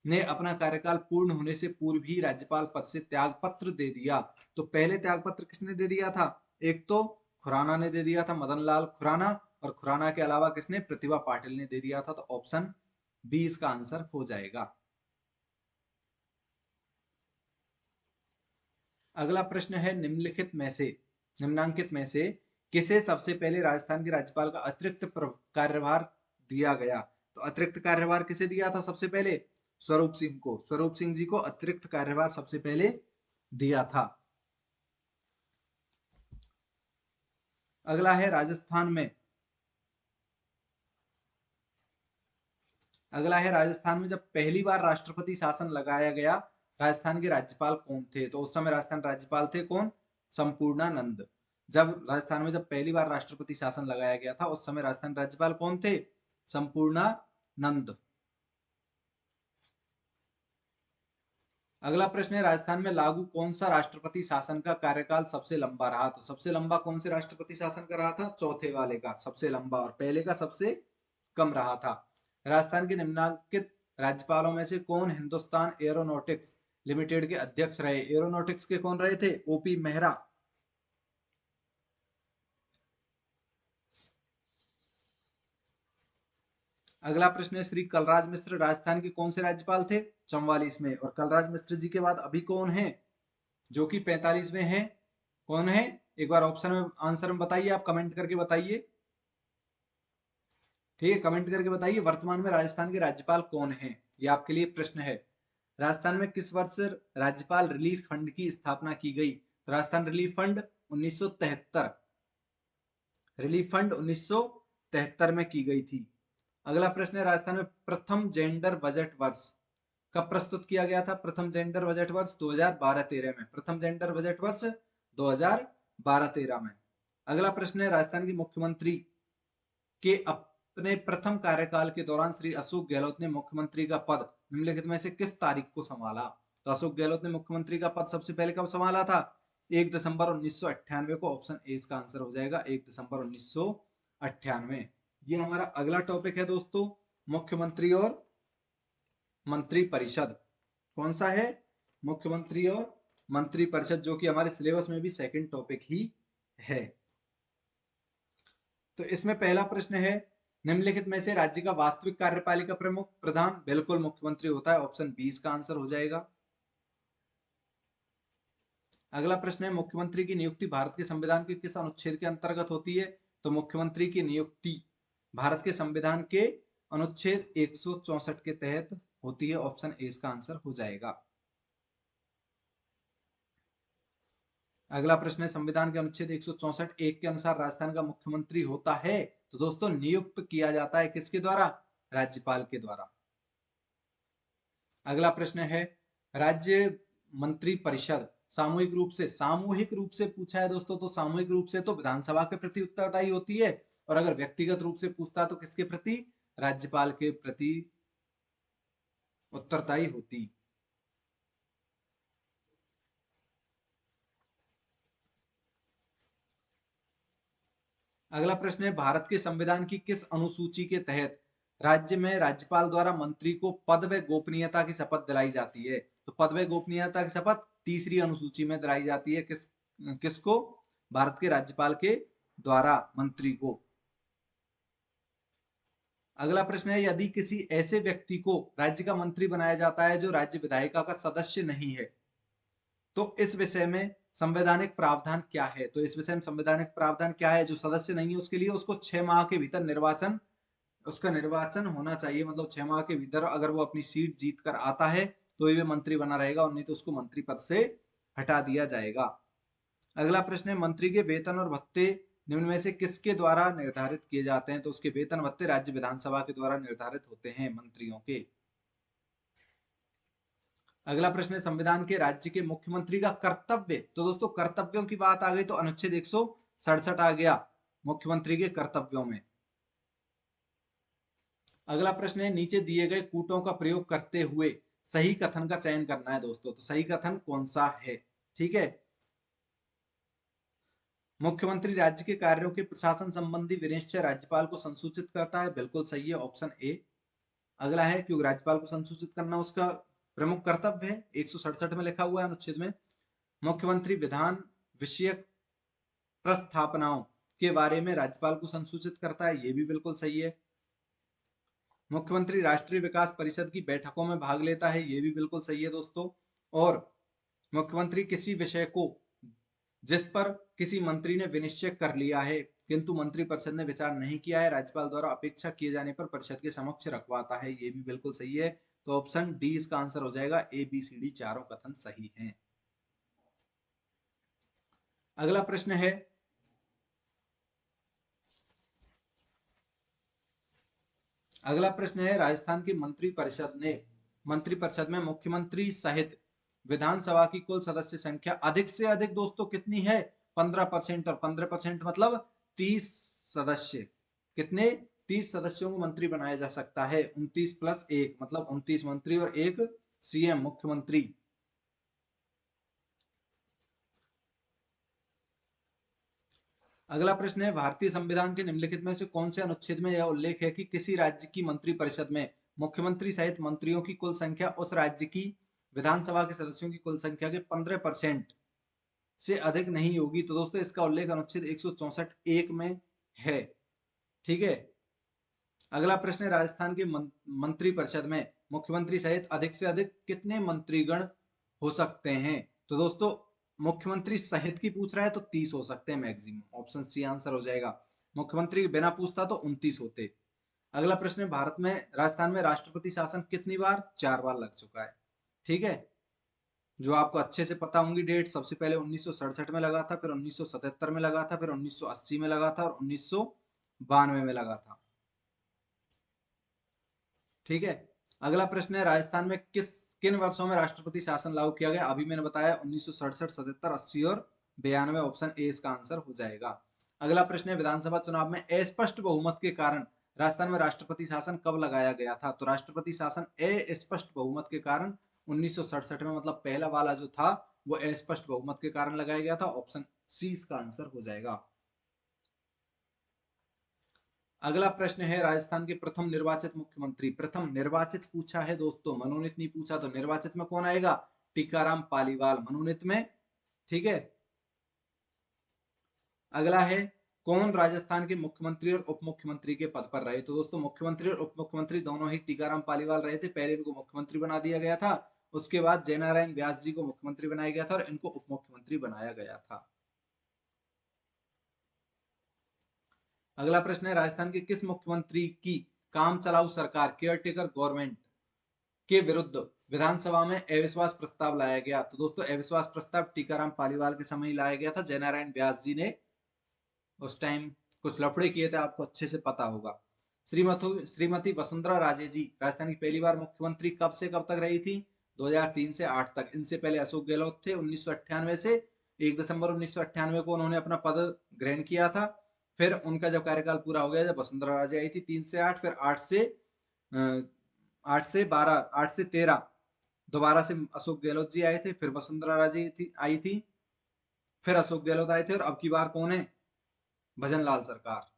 ने अपना कार्यकाल पूर्ण होने से पूर्व ही राज्यपाल पद से त्याग पत्र दे दिया? तो पहले त्याग पत्र किसने दे दिया था? एक तो खुराना ने दे दिया था, मदन लाल खुराना। और खुराना के अलावा किसने? प्रतिभा पाटिल ने दे दिया था। तो ऑप्शन बी इसका आंसर हो जाएगा। अगला प्रश्न है, निम्नांकित में से किसे सबसे पहले राजस्थान के राज्यपाल का अतिरिक्त कार्यभार दिया गया? तो अतिरिक्त कार्यभार किसे दिया था सबसे पहले? स्वरूप सिंह को। स्वरूप सिंह जी को अतिरिक्त कार्यभार सबसे पहले दिया था। अगला है, राजस्थान में जब पहली बार राष्ट्रपति शासन लगाया गया, राजस्थान के राज्यपाल कौन थे? तो उस समय राजस्थान राज्यपाल थे कौन? संपूर्णानंद। जब पहली बार राष्ट्रपति शासन लगाया गया था, उस समय राजस्थान राज्यपाल कौन थे? संपूर्णानंद। अगला प्रश्न है, राजस्थान में लागू कौन सा राष्ट्रपति शासन का कार्यकाल सबसे लंबा रहा? तो सबसे लंबा कौन से राष्ट्रपति शासन का रहा था? चौथे वाले का सबसे लंबा, और पहले का सबसे कम रहा था। राजस्थान के निम्नलिखित राज्यपालों में से कौन हिंदुस्तान एरोनॉटिक्स लिमिटेड के अध्यक्ष रहे? एरोनॉटिक्स के कौन रहे थे? ओपी मेहरा। अगला प्रश्न है, श्री कलराज मिश्र राजस्थान के कौन से राज्यपाल थे? 44 में। और कलराज मिश्र जी के बाद अभी कौन है जो कि 45वें हैं? कौन है? एक बार ऑप्शन में आंसर में बताइए, आप कमेंट करके बताइए। ठीक है, कमेंट करके बताइए वर्तमान में राजस्थान के राज्यपाल कौन हैं। ये आपके लिए प्रश्न है। राजस्थान में किस वर्ष राज्यपाल रिलीफ फंड की स्थापना की गई? तो Rajasthan relief fund 1973। Relief fund 1973 में की गई थी। अगला प्रश्न है, राजस्थान में प्रथम जेंडर बजट वर्ष कब प्रस्तुत किया गया था? प्रथम जेंडर बजट वर्ष 2012-13 में। प्रथम जेंडर बजट वर्ष 2012-13 में। अगला प्रश्न है, राजस्थान के मुख्यमंत्री के अपने प्रथम कार्यकाल के दौरान श्री अशोक गहलोत ने मुख्यमंत्री का पद निम्नलिखित में से किस तारीख को संभाला? तो अशोक गहलोत ने मुख्यमंत्री का पद सबसे पहले कब संभाला था? 1 दिसंबर 1998 को। ऑप्शन ए इसका आंसर हो जाएगा, 1 दिसंबर 1998। ये हमारा अगला टॉपिक है दोस्तों, मुख्यमंत्री और मंत्री परिषद। कौन सा है? मुख्यमंत्री और मंत्री परिषद, जो कि हमारे सिलेबस में भी सेकंड टॉपिक ही है। तो इसमें पहला प्रश्न है, निम्नलिखित में से राज्य का वास्तविक कार्यपालिका प्रमुख प्रधान? बिल्कुल मुख्यमंत्री होता है। ऑप्शन बी इसका आंसर हो जाएगा। अगला प्रश्न है, मुख्यमंत्री की नियुक्ति भारत के संविधान के किस अनुच्छेद के अंतर्गत होती है? तो मुख्यमंत्री की नियुक्ति भारत के संविधान के अनुच्छेद 164 के तहत होती है। ऑप्शन ए इसका आंसर हो जाएगा। अगला प्रश्न है, संविधान के अनुच्छेद 164(1) के अनुसार राजस्थान का मुख्यमंत्री होता है, तो दोस्तों नियुक्त किया जाता है किसके द्वारा? राज्यपाल के द्वारा। अगला प्रश्न है, राज्य मंत्री परिषद सामूहिक रूप से पूछा है दोस्तों, तो सामूहिक रूप से तो विधानसभा के प्रति उत्तरदायी होती है। और अगर व्यक्तिगत रूप से पूछता है तो किसके प्रति? राज्यपाल के प्रति उत्तरदायी होती। अगला प्रश्न है, भारत के संविधान की किस अनुसूची के तहत राज्य में राज्यपाल द्वारा मंत्री को पद व गोपनीयता की शपथ दिलाई जाती है? तो पद व गोपनीयता की शपथ तीसरी अनुसूची में दिलाई जाती है। किसको? भारत के राज्यपाल के द्वारा मंत्री को। अगला प्रश्न है, यदि किसी ऐसे व्यक्ति को राज्य का मंत्री बनाया जाता है जो राज्य विधायिका का सदस्य नहीं है, तो इस विषय में संवैधानिक प्रावधान क्या है? तो इस विषय में संवैधानिक प्रावधान क्या है? जो सदस्य नहीं है उसके लिए उसको 6 माह के भीतर उसका निर्वाचन होना चाहिए। मतलब 6 माह के भीतर अगर वो अपनी सीट जीत कर आता है तो ये मंत्री बना रहेगा, और नहीं तो उसको मंत्री पद से हटा दिया जाएगा। अगला प्रश्न है, मंत्री के वेतन और भत्ते निम्न में से किसके द्वारा निर्धारित किए जाते हैं? तो उसके वेतन भत्ते राज्य विधानसभा के द्वारा निर्धारित होते हैं, मंत्रियों के। अगला प्रश्न है, संविधान के राज्य के मुख्यमंत्री का कर्तव्य। तो दोस्तों कर्तव्यों की बात आ गई तो अनुच्छेद 167 आ गया मुख्यमंत्री के कर्तव्यों में। अगला प्रश्न है, नीचे दिए गए कूटों का प्रयोग करते हुए सही कथन का चयन करना है दोस्तों। तो सही कथन कौन सा है? ठीक है, मुख्यमंत्री राज्य के कार्यों के प्रशासन संबंधी विनिश्चय राज्यपाल को संसूचित करता है। बिल्कुल सही है, ऑप्शन ए। अगला है, क्योंकि राज्यपाल को संसूचित करना उसका प्रमुख कर्तव्य है, 167 में लिखा हुआ है अनुच्छेद में। मुख्यमंत्री विधान विषयक प्रस्थापनाओं के बारे में राज्यपाल को संसूचित करता है, ये भी बिल्कुल सही है। मुख्यमंत्री राष्ट्रीय विकास परिषद की बैठकों में भाग लेता है, ये भी बिल्कुल सही है दोस्तों। और मुख्यमंत्री किसी विषय को जिस पर किसी मंत्री ने विनिश्चय कर लिया है किंतु मंत्रिपरिषद ने विचार नहीं किया है, राज्यपाल द्वारा अपेक्षा किए जाने पर परिषद के समक्ष रखवाता है, ये भी बिल्कुल सही है। तो ऑप्शन डी इसका आंसर हो जाएगा। ए बी सी डी चारों कथन सही हैं। अगला प्रश्न है, राजस्थान की मंत्रिपरिषद में मुख्यमंत्री सहित विधानसभा की कुल सदस्य संख्या अधिक से अधिक दोस्तों कितनी है? 15%। और 15% मतलब 30 सदस्य। कितने? 30 सदस्यों को मंत्री बनाया जा सकता है। 29 प्लस 1 मतलब 29 मंत्री और एक सीएम मुख्यमंत्री। अगला प्रश्न है, भारतीय संविधान के निम्नलिखित में से कौन से अनुच्छेद में यह उल्लेख है कि किसी राज्य की मंत्रिपरिषद में मुख्यमंत्री सहित मंत्रियों की कुल संख्या उस राज्य की विधानसभा के सदस्यों की कुल संख्या के 15% से अधिक नहीं होगी? तो दोस्तों इसका उल्लेख अनुच्छेद 164(1) में है। ठीक है। अगला प्रश्न है, राजस्थान के मंत्रिपरिषद में मुख्यमंत्री सहित अधिक से अधिक कितने मंत्रीगण हो सकते हैं? तो दोस्तों मुख्यमंत्री सहित की पूछ रहा है तो 30 हो सकते हैं मैक्सिमम, ऑप्शन सी आंसर हो जाएगा। मुख्यमंत्री बिना पूछता तो 29 होते। अगला प्रश्न है, भारत में राजस्थान में राष्ट्रपति शासन कितनी बार? 4 बार लग चुका है। ठीक है, जो आपको अच्छे से पता होंगी डेट, सबसे पहले 1967 में लगा था, फिर 1977 में लगा था, फिर 1980 में लगा था और 1992 में लगा था। ठीक है। अगला प्रश्न है, राजस्थान में किन वर्षों में राष्ट्रपति शासन लागू किया गया? अभी मैंने बताया 1967, 77, 80 और 92। ऑप्शन ए इसका आंसर हो जाएगा। अगला प्रश्न है, विधानसभा चुनाव में अस्पष्ट बहुमत के कारण राजस्थान में राष्ट्रपति शासन कब लगाया गया था? तो राष्ट्रपति शासन अस्पष्ट बहुमत के कारण 1967 में, मतलब पहला वाला जो था वो अस्पष्ट बहुमत के कारण लगाया गया था। ऑप्शन सी इसका आंसर हो जाएगा। अगला प्रश्न है, राजस्थान के प्रथम निर्वाचित मुख्यमंत्री। प्रथम निर्वाचित पूछा है दोस्तों, मनोनीत नहीं पूछा। तो निर्वाचित में कौन आएगा? टीकाराम पालीवाल मनोनीत में। ठीक है। अगला है, कौन राजस्थान के मुख्यमंत्री और उप मुख्यमंत्री के पद पर रहे? तो दोस्तों मुख्यमंत्री और उप मुख्यमंत्री दोनों ही टीकाराम पालीवाल रहे थे। पहले इनको मुख्यमंत्री बना दिया गया था, उसके बाद जयनारायण व्यास जी को मुख्यमंत्री बनाया गया था और इनको उप मुख्यमंत्री बनाया गया था। अगला प्रश्न है, राजस्थान के किस मुख्यमंत्री की काम चलाऊ सरकार केयरटेकर गवर्नमेंट के विरुद्ध विधानसभा में अविश्वास प्रस्ताव लाया गया? तो दोस्तों अविश्वास प्रस्ताव टीकाराम पालीवाल के समय ही लाया गया था। जयनारायण व्यास जी ने उस टाइम कुछ लफड़े किए थे, आपको अच्छे से पता होगा। श्रीमती वसुंधरा राजे जी राजस्थान की पहली बार मुख्यमंत्री कब से कब तक रही थी? 2003 से 8 तक। इनसे पहले अशोक गहलोत थे 1998 से। 1 दिसंबर 1998 को उन्होंने अपना पद ग्रहण किया था। फिर उनका जब कार्यकाल पूरा हो गया, जब वसुंधरा राजे आई थी 3 से 8, फिर 8 से 12, 8 से 13 दोबारा से अशोक गहलोत जी आए थे, फिर वसुंधरा राजे आई थी, फिर अशोक गहलोत आए थे, और अब की बार कौन है? भजनलाल सरकार।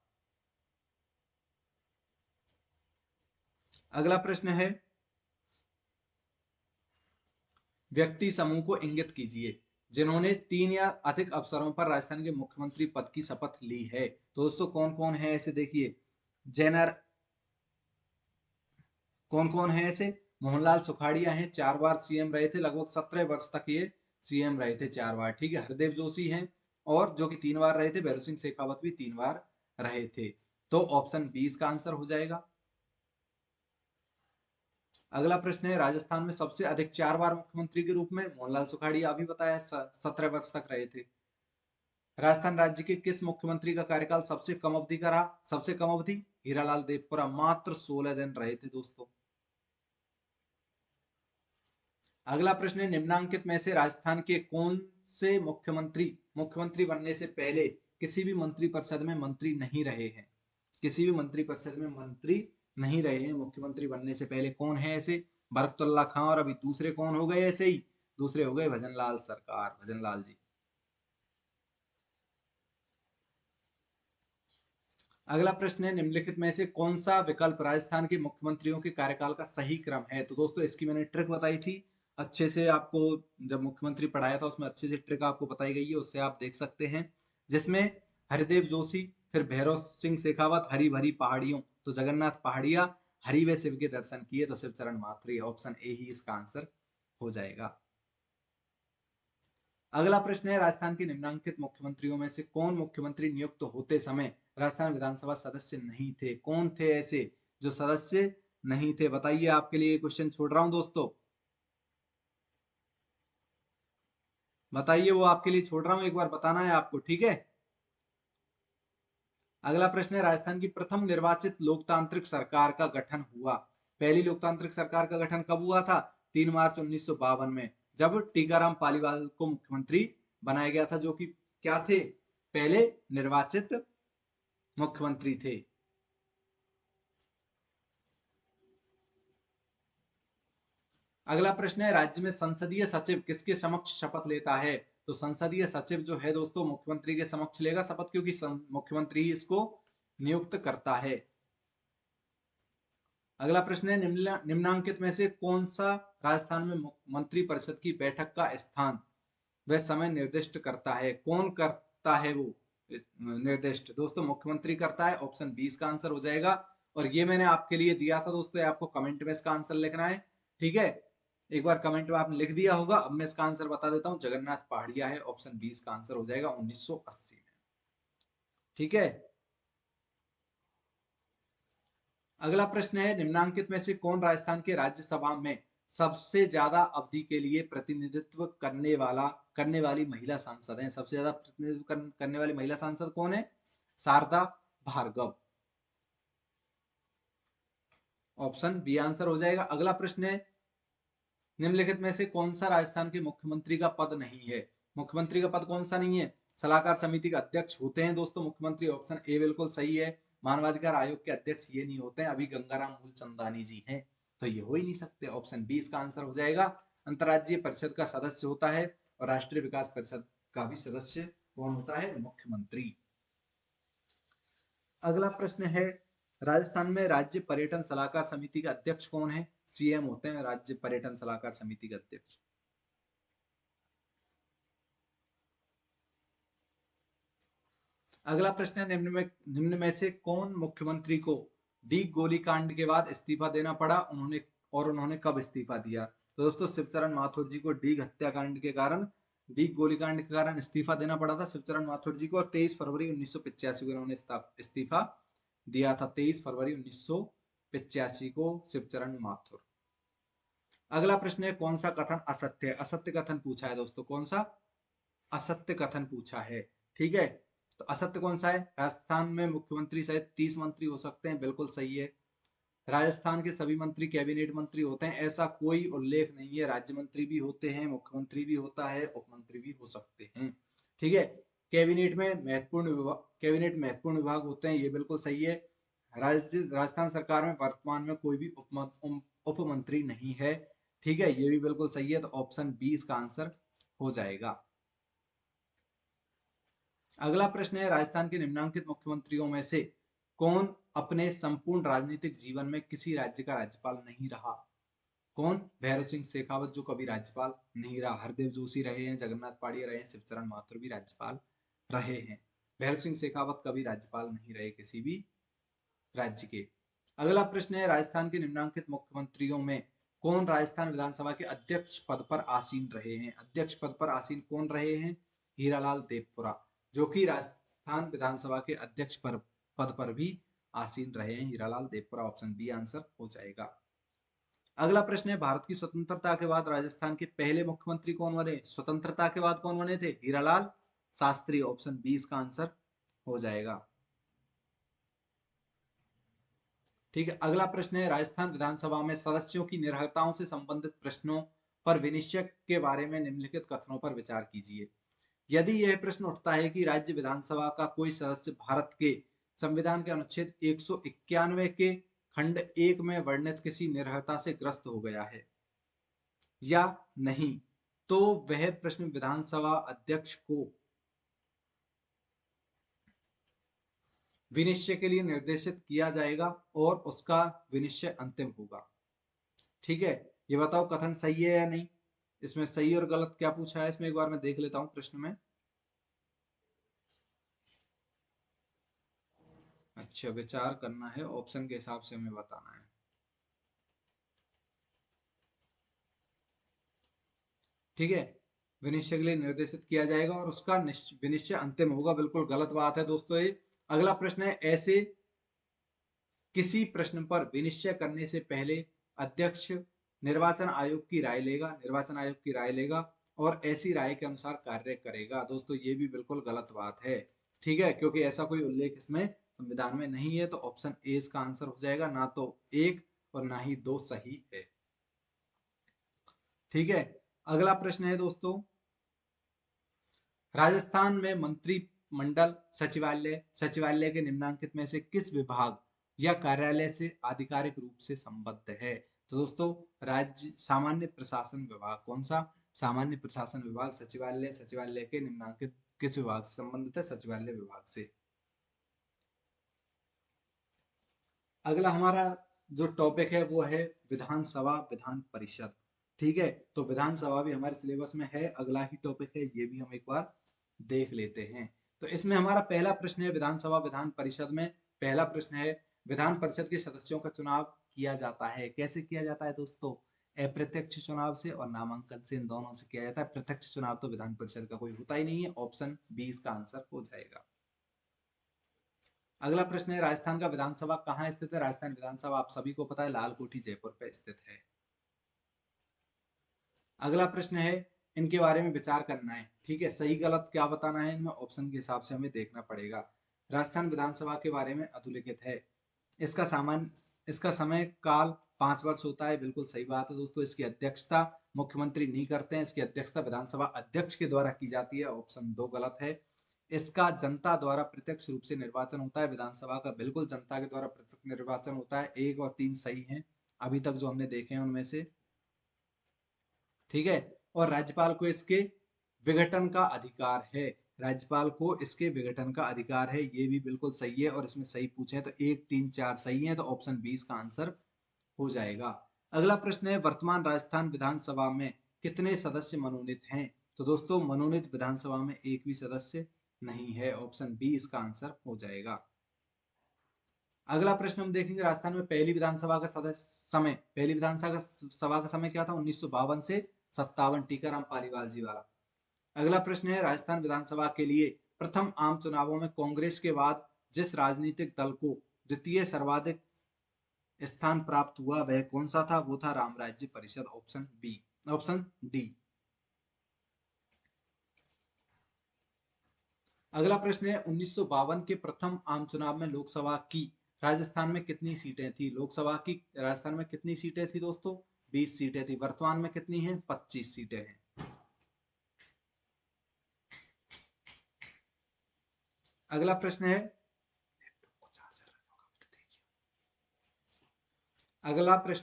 अगला प्रश्न है, व्यक्ति समूह को इंगित कीजिए जिन्होंने 3 या अधिक अवसरों पर राजस्थान के मुख्यमंत्री पद की शपथ ली है। तो दोस्तों कौन कौन है ऐसे, देखिए जैनर, कौन कौन है ऐसे, मोहनलाल सुखाड़िया हैं, 4 बार सीएम रहे थे, लगभग 17 वर्ष तक ये सीएम रहे थे 4 बार, ठीक है। हरदेव जोशी हैं, और जो कि 3 बार रहे थे, भैरों सिंह शेखावत भी 3 बार रहे थे। तो ऑप्शन 20 का आंसर हो जाएगा। अगला प्रश्न है, राजस्थान में सबसे अधिक 4 बार मुख्यमंत्री के रूप में, मोहनलाल सुखाड़िया अभी बताया 17 वर्ष तक रहे थे। राजस्थान राज्य के किस मुख्यमंत्री का कार्यकाल सबसे कम अवधि का रहा? सबसे कम अवधि हीरालाल देवपुरा, मात्र 16 दिन रहे थे दोस्तों। अगला प्रश्न है, निम्नांकित में से राजस्थान के कौन से मुख्यमंत्री बनने से पहले किसी भी मंत्री परिषद में मंत्री नहीं रहे हैं? किसी भी मंत्री परिषद में मंत्री नहीं रहे हैं मुख्यमंत्री बनने से पहले। कौन है ऐसे? बरकतुल्ला खां, और अभी दूसरे कौन हो गए ऐसे ही? दूसरे हो गए भजनलाल सरकार, भजनलाल जी। अगला प्रश्न है, निम्नलिखित में से कौन सा विकल्प राजस्थान के मुख्यमंत्रियों के कार्यकाल का सही क्रम है? तो दोस्तों इसकी मैंने ट्रिक बताई थी अच्छे से आपको, जब मुख्यमंत्री पढ़ाया था उसमें अच्छे से ट्रिक आपको बताई गई है, उससे आप देख सकते हैं। जिसमें हरिदेव जोशी, फिर भैरव सिंह शेखावत, हरी भरी पहाड़ियों, तो जगन्नाथ पहाड़िया, हरि व शिव के दर्शन किए, तो शिवचरण माथुर, ऑप्शन ए ही इसका आंसर हो जाएगा। अगला प्रश्न है, राजस्थान के निम्नांकित मुख्यमंत्रियों में से कौन मुख्यमंत्री नियुक्त होते समय राजस्थान विधानसभा सदस्य नहीं थे? कौन थे ऐसे जो सदस्य नहीं थे? बताइए, आपके लिए क्वेश्चन छोड़ रहा हूं दोस्तों, बताइए, वो आपके लिए छोड़ रहा हूं, एक बार बताना है आपको, ठीक है। अगला प्रश्न है, राजस्थान की प्रथम निर्वाचित लोकतांत्रिक सरकार का गठन हुआ। पहली लोकतांत्रिक सरकार का गठन कब हुआ था? 3 मार्च 1952 में, जब टीकाराम पालीवाल को मुख्यमंत्री बनाया गया था, जो कि क्या थे? पहले निर्वाचित मुख्यमंत्री थे। अगला प्रश्न है, राज्य में संसदीय सचिव किसके समक्ष शपथ लेता है? तो संसदीय सचिव जो है दोस्तों मुख्यमंत्री के समक्ष लेगा शपथ, क्योंकि मुख्यमंत्री ही इसको नियुक्त करता है। अगला प्रश्न है, निम्नांकित में से कौन सा राजस्थान में मंत्री परिषद की बैठक का स्थान वह समय निर्दिष्ट करता है? कौन करता है वो निर्दिष्ट? दोस्तों मुख्यमंत्री करता है, ऑप्शन 20 का आंसर हो जाएगा। और ये मैंने आपके लिए दिया था दोस्तों, आपको कमेंट में इसका आंसर लिखना है, ठीक है। एक बार कमेंट में आपने लिख दिया होगा, अब मैं इसका आंसर बता देता हूं, जगन्नाथ पहाड़िया है, ऑप्शन 20 का आंसर हो जाएगा 1980 में, ठीक है। अगला प्रश्न है, निम्नांकित में से कौन राजस्थान के राज्यसभा में सबसे ज्यादा अवधि के लिए प्रतिनिधित्व करने वाली महिला सांसद है? सबसे ज्यादा प्रतिनिधित्व करने वाली महिला सांसद कौन है? Sharda Bhargava, option B answer हो जाएगा। अगला प्रश्न है, निम्नलिखित में से कौन सा राजस्थान के मुख्यमंत्री का पद नहीं है? मुख्यमंत्री का पद कौन सा नहीं है? सलाहकार समिति का अध्यक्ष होते हैं दोस्तों मुख्यमंत्री, ऑप्शन ए बिल्कुल सही है। मानवाधिकार आयोग के अध्यक्ष ये नहीं होते हैं, अभी गंगाराम मूलचंदानी जी हैं, तो ये हो ही नहीं सकते, ऑप्शन 20 का आंसर हो जाएगा। अंतर्राज्यीय परिषद का सदस्य होता है, और राष्ट्रीय विकास परिषद का भी सदस्य कौन होता है? मुख्यमंत्री। अगला प्रश्न है, राजस्थान में राज्य पर्यटन सलाहकार समिति का अध्यक्ष कौन है? सीएम होते हैं राज्य पर्यटन सलाहकार समिति के अध्यक्ष। अगला प्रश्न है, निम्न में से कौन मुख्यमंत्री को डीग गोलीकांड के बाद इस्तीफा देना पड़ा? उन्होंने कब इस्तीफा दिया? तो दोस्तों शिवचरण माथुर जी को डीग गोलीकांड के कारण इस्तीफा देना पड़ा था शिवचरण माथुर जी को, और 23 फरवरी 1985 को उन्होंने इस्तीफा दिया था, 23 फरवरी 1985 को शिवचरण माथुर। अगला प्रश्न है, कौन सा कथन असत्य है? असत्य कथन पूछा है दोस्तों, कौन सा असत्य कथन पूछा है, ठीक है। तो असत्य कौन सा है? राजस्थान में मुख्यमंत्री सहित 30 मंत्री हो सकते हैं, बिल्कुल सही है। राजस्थान के सभी मंत्री कैबिनेट मंत्री होते हैं, ऐसा कोई उल्लेख नहीं है। राज्य मंत्री भी होते हैं, मुख्यमंत्री भी होता है, उप मंत्री भी हो सकते हैं, ठीक है। कैबिनेट महत्वपूर्ण विभाग होते हैं, ये बिल्कुल सही है। राजस्थान सरकार में वर्तमान में कोई भी उप मंत्री नहीं है, ठीक है, ये भी बिल्कुल सही है। तो ऑप्शन 20 का आंसर हो जाएगा। अगला प्रश्न है, राजस्थान के निम्नलिखित मुख्यमंत्रियों में से कौन अपने संपूर्ण राजनीतिक जीवन में किसी राज्य का राज्यपाल नहीं रहा? कौन? भैरव सिंह शेखावत, जो कभी राज्यपाल नहीं रहा। हरदेव जोशी रहे हैं, जगन्नाथ पाटिया रहे हैं, शिवचरण माथुर भी राज्यपाल रहे हैं। भैरव सिंह शेखावत कभी राज्यपाल नहीं रहे किसी भी राज्य के। अगला प्रश्न है, राजस्थान के निम्नलिखित मुख्यमंत्रियों में कौन राजस्थान विधानसभा के अध्यक्ष पद पर आसीन रहे हैं? अध्यक्ष पद पर आसीन कौन रहे हैं? हीरालाल देवपुरा, जो कि राजस्थान विधानसभा के अध्यक्ष पद पर भी आसीन रहे हैं। Hiralal Devpura, option B answer हो जाएगा। अगला प्रश्न है, भारत की स्वतंत्रता के बाद राजस्थान के पहले मुख्यमंत्री कौन बने? स्वतंत्रता के बाद कौन बने थे? हीरालाल शास्त्री, ऑप्शन 20 का आंसर हो जाएगा। ठीक है, अगला प्रश्न है, राजस्थान विधानसभा में सदस्यों की निर्भरताओं से संबंधित प्रश्नों पर विनिश्चय के बारे में निम्नलिखित कथनों पर विचार कीजिए। यदि यह प्रश्न उठता है कि राज्य विधानसभा का कोई सदस्य भारत के संविधान के अनुच्छेद 191 के खंड 1 में वर्णित किसी निर्भरता से ग्रस्त हो गया है या नहीं, तो वह प्रश्न विधानसभा अध्यक्ष को विनिश्चय के लिए निर्देशित किया जाएगा और उसका विनिश्चय अंतिम होगा। ठीक है, ये बताओ कथन सही है या नहीं? इसमें सही और गलत क्या पूछा है, इसमें एक बार मैं देख लेता हूं प्रश्न में। अच्छा, विचार करना है, ऑप्शन के हिसाब से हमें बताना है। ठीक है, विनिश्चय के लिए निर्देशित किया जाएगा और उसका विनिश्चय अंतिम होगा, बिल्कुल गलत बात है दोस्तों ये। अगला प्रश्न है, ऐसे किसी प्रश्न पर विनिश्चय करने से पहले अध्यक्ष निर्वाचन आयोग की राय लेगा, निर्वाचन आयोग की राय लेगा और ऐसी राय के अनुसार कार्य करेगा। दोस्तों ये भी बिल्कुल गलत बात है। ठीक है, क्योंकि ऐसा कोई उल्लेख इसमें संविधान में नहीं है, तो ऑप्शन ए इसका आंसर हो जाएगा। ना तो 1 और ना ही 2 सही है। ठीक है, अगला प्रश्न है दोस्तों, राजस्थान में मंत्रिमंडल सचिवालय के निम्नलिखित में से किस विभाग या कार्यालय से आधिकारिक रूप से संबद्ध है? तो दोस्तों, राज्य सामान्य प्रशासन विभाग। कौन सा? सामान्य प्रशासन विभाग। सचिवालय के निम्नलिखित किस विभाग से संबंधित है? सचिवालय विभाग से। अगला हमारा जो टॉपिक है वो है विधानसभा विधान परिषद। ठीक है, तो विधानसभा भी हमारे सिलेबस में है, अगला ही टॉपिक है, ये भी हम एक बार देख लेते हैं। तो इसमें हमारा पहला प्रश्न है, विधानसभा विधान परिषद में पहला प्रश्न है, विधान परिषद के सदस्यों का चुनाव किया जाता है। कैसे किया जाता है दोस्तों? अप्रत्यक्ष चुनाव से और नामांकन से, इन दोनों से किया जाता है। प्रत्यक्ष चुनाव तो विधान परिषद का कोई होता ही नहीं है, ऑप्शन 20 का आंसर हो जाएगा। अगला प्रश्न है, राजस्थान का विधानसभा कहाँ स्थित है? राजस्थान विधानसभा आप सभी को पता है, लाल कोठी जयपुर पे स्थित है। अगला प्रश्न है, इनके बारे में विचार करना है। ठीक है, सही गलत क्या बताना है इनमें, ऑप्शन के हिसाब से हमें देखना पड़ेगा। राजस्थान विधानसभा के बारे में अधोलिखित है, इसका सामान्य इसका समय काल 5 वर्ष होता है। बिल्कुल सही बात है दोस्तों। इसकी अध्यक्षता मुख्यमंत्री नहीं करते हैं, इसकी अध्यक्षता विधानसभा अध्यक्ष के द्वारा की जाती है, ऑप्शन 2 गलत है। इसका जनता द्वारा प्रत्यक्ष रूप से निर्वाचन होता है, विधानसभा का बिल्कुल जनता के द्वारा प्रत्यक्ष निर्वाचन होता है। 1 और 3 सही हैं अभी तक जो हमने देखे हैं उनमें से। ठीक है, और राज्यपाल को इसके विघटन का अधिकार है, राज्यपाल को इसके विघटन का अधिकार है, ये भी बिल्कुल सही है। और इसमें सही पूछे तो 1, 3, 4 सही है, तो ऑप्शन 20 का आंसर हो जाएगा। अगला प्रश्न है, वर्तमान राजस्थान विधानसभा में कितने सदस्य मनोनीत हैं? तो दोस्तों, मनोनीत विधानसभा में एक भी सदस्य नहीं है, ऑप्शन 20 का आंसर हो जाएगा। अगला प्रश्न हम देखेंगे, राजस्थान में पहली विधानसभा का समय क्या था? 1952 से 57, टीकाराम पालीवाल जी वाला। अगला प्रश्न है, राजस्थान विधानसभा के लिए प्रथम आम चुनावों में कांग्रेस के बाद जिस राजनीतिक दल को द्वितीय सर्वाधिक स्थान प्राप्त हुआ वह कौन सा था? वो था राम राज्य परिषद, ऑप्शन बी, ऑप्शन डी। अगला प्रश्न है, 1952 के प्रथम आम चुनाव में लोकसभा की राजस्थान में कितनी सीटें थी? लोकसभा की राजस्थान में कितनी सीटें थी दोस्तों? 20 सीटें थी। वर्तमान में कितनी हैं? 25 सीटें हैं। अगला प्रश्न